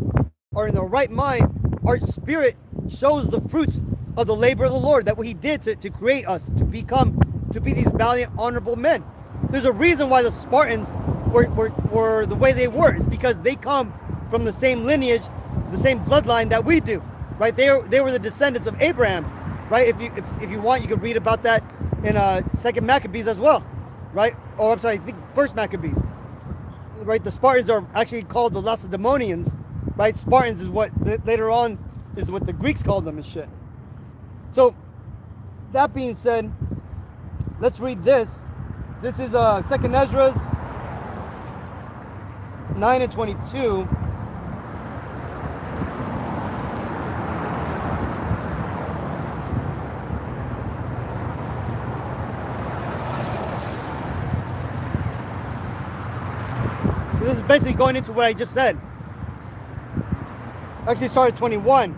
are in the right mind, our spirit shows the fruits of the labor of the Lord, that what he did to create us, to be these valiant, honorable men. There's a reason why the Spartans were the way they were. It's because they come from the same lineage, the same bloodline that we do, right? They were the descendants of Abraham, right? If you want, you could read about that in Second Maccabees as well, right? Oh, I'm sorry, I think First Maccabees, right? The Spartans are actually called the Lacedaemonians, right? Spartans is what later on is what the Greeks called them and shit. So that being said, let's read this. This is Second Ezra's 9 and 22. This is basically going into what I just said. Actually started 21.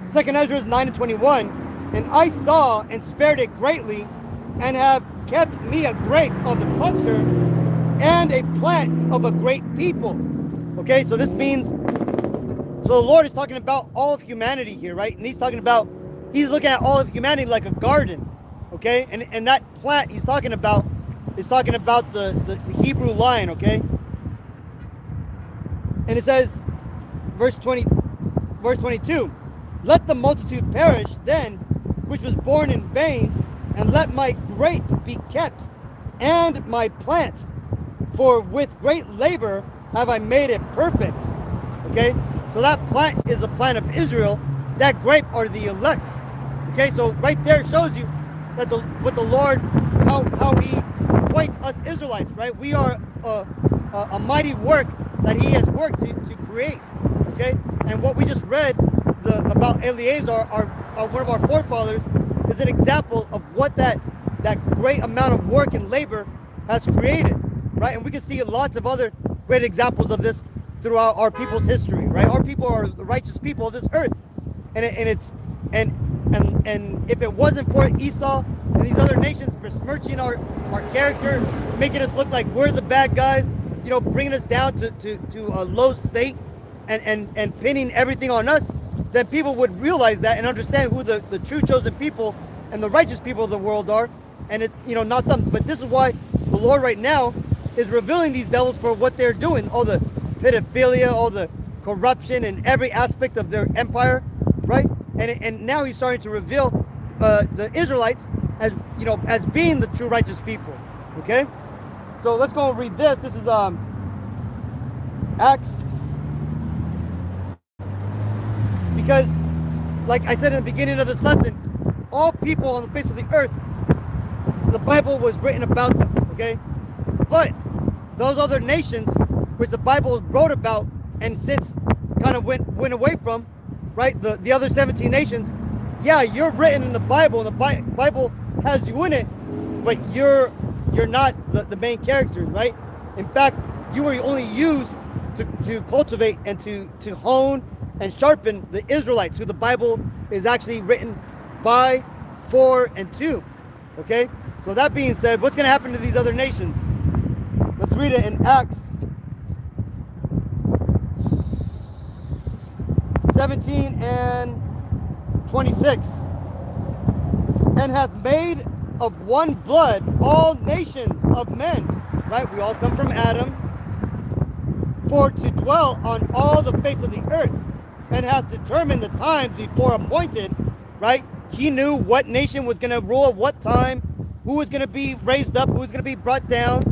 Second Ezra's 9 and 21. And I saw and spared it greatly, and have kept me a grape of the cluster and a plant of a great people. Okay, so this means, so the Lord is talking about all of humanity here, right? And he's looking at all of humanity like a garden, okay? And that plant he's talking about is talking about the Hebrew lion, okay? And it says, verse 22, let the multitude perish then, which was born in vain, and let my grape be kept, and my plant, for with great labor have I made it perfect. Okay, so that plant is the plant of Israel. That grape are the elect. Okay, so right there shows you that what the Lord, how he acquaints us Israelites, right? We are a mighty work that he has worked to create. Okay, and what we just read about Eleazar, one of our forefathers, is an example of what that great amount of work and labor has created, right? And we can see lots of other great examples of this throughout our people's history, right? Our people are the righteous people of this earth, and if it wasn't for Esau and these other nations besmirching our character, making us look like we're the bad guys, bringing us down to a low state, and pinning everything on us, then people would realize that and understand who the true chosen people and the righteous people of the world are, and it's not them. But this is why the Lord right now is revealing these devils for what they're doing, all the pedophilia, all the corruption in every aspect of their empire, right? And now he's starting to reveal the Israelites as being the true righteous people. Okay, so let's go and read this. This is Acts. Because, like I said in the beginning of this lesson, all people on the face of the earth, the Bible was written about them, okay? But those other nations, which the Bible wrote about and since kind of went away from, right? The other 17 nations, yeah, you're written in the Bible, and the Bible has you in it, but you're not the main characters, right? In fact, you were only used to cultivate and to hone and sharpen the Israelites, who the Bible is actually written by, for, and to. Okay? So that being said, what's going to happen to these other nations? Let's read it in Acts 17 and 26. And hath made of one blood all nations of men. Right? We all come from Adam. For to dwell on all the face of the earth. And hath determined the times before appointed, right? He knew what nation was going to rule at what time, who was going to be raised up, who was going to be brought down,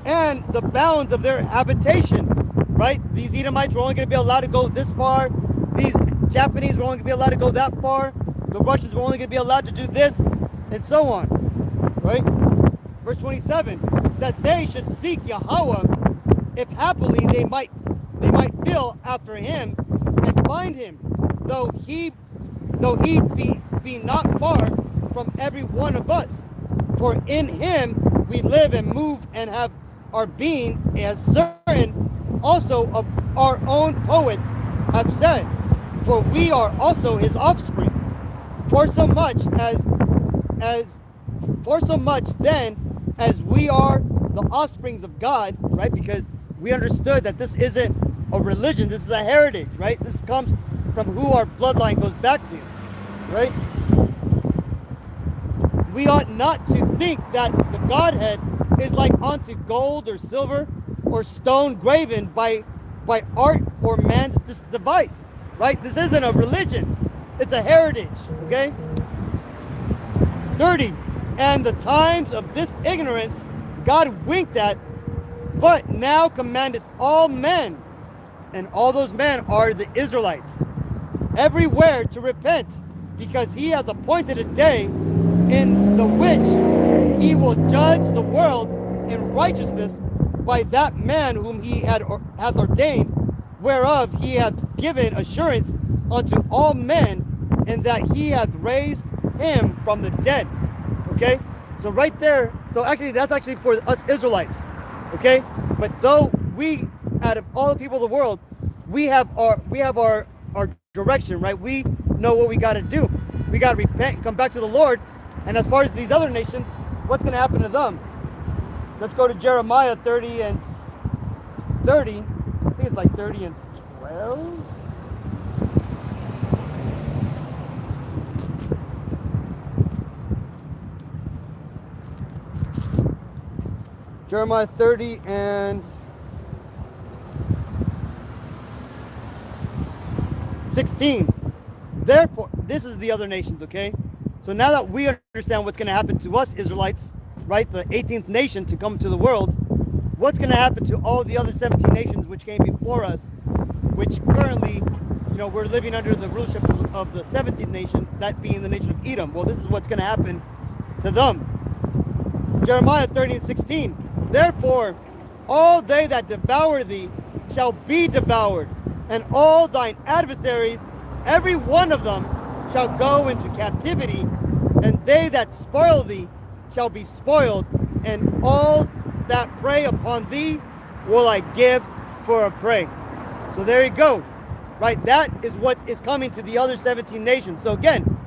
and the bounds of their habitation, right? These Edomites were only going to be allowed to go this far. These Japanese were only going to be allowed to go that far. the Russians were only going to be allowed to do this, and so on, right? Verse 27, that they should seek Yahweh, if happily they might feel after him and find him, though he be not far from every one of us. For in him we live and move and have our being, as certain also of our own poets have said. For we are also his offspring. For so much then as we are the offsprings of God, right? Because we understood that this isn't a religion, this is a heritage, right? This comes from who our bloodline goes back to, right? We ought not to think that the Godhead is like unto gold or silver or stone graven by art or man's device, right? This isn't a religion, it's a heritage, okay? 30, and the times of this ignorance God winked at, but now commandeth all men, and all those men are the Israelites, everywhere to repent, because he has appointed a day in the which he will judge the world in righteousness by that man whom he hath ordained, whereof he hath given assurance unto all men, and that he hath raised him from the dead. Okay, so right there, so actually that's actually for us Israelites. Okay, but though we, out of all the people of the world, we have our direction, right? We know what we got to do. We got to repent and come back to the Lord. And as far as these other nations, what's going to happen to them? Let's go to Jeremiah 30 and 30. I think it's like 30 and 12. Jeremiah 30 and 16. Therefore, this is the other nations, okay? So now that we understand what's going to happen to us Israelites, right, the 18th nation to come to the world, what's going to happen to all the other 17 nations which came before us, which currently, we're living under the rulership of the 17th nation, that being the nation of Edom. Well, this is what's going to happen to them. Jeremiah 30 and 16. Therefore, all they that devour thee shall be devoured, and all thine adversaries, every one of them, shall go into captivity, and they that spoil thee shall be spoiled, and all that prey upon thee will I give for a prey. So there you go, right? That is what is coming to the other 17 nations. So again,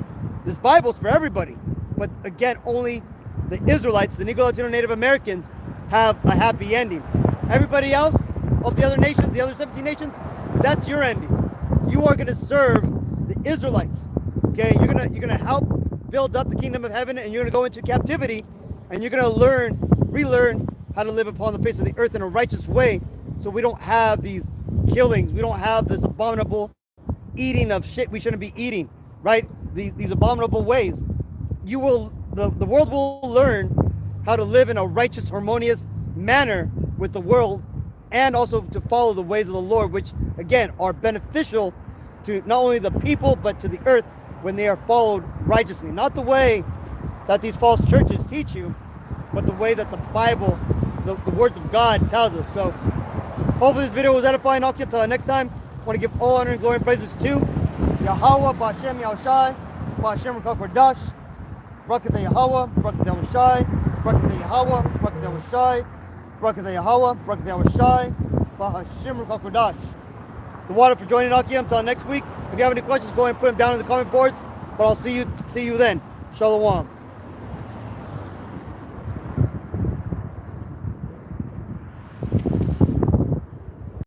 this Bible's for everybody, but again, only the Israelites, the Negro Latino Native Americans, have a happy ending. Everybody else of the other nations, the other 17 nations, that's your ending. You are going to serve the Israelites. Okay, you're gonna help build up the kingdom of heaven, and you're gonna go into captivity, and you're gonna relearn how to live upon the face of the earth in a righteous way, so we don't have these killings, we don't have this abominable eating of shit we shouldn't be eating, right? These abominable ways. The world will learn how to live in a righteous, harmonious manner with the world, and also to follow the ways of the Lord, which again are beneficial to not only the people but to the earth when they are followed righteously. Not the way that these false churches teach you, but the way that the Bible, the words of God tells us. So hopefully this video was edifying. I'll keep until next time. I want to give all honor and glory and praises to Yahweh, Ba'Shem Yahushai, Ba'Shem Rukakwadash, Brakatha Yahweh, Brakatha Yahushai, Brakatha Yahweh, Brakatha Yahushai, Brakatha Yahweh, Brakatha Yahushai, Ba'Shem Rukakwadash. The water for joining Aki until next week. If you have any questions, go ahead and put them down in the comment boards. But I'll see you then. Shalom.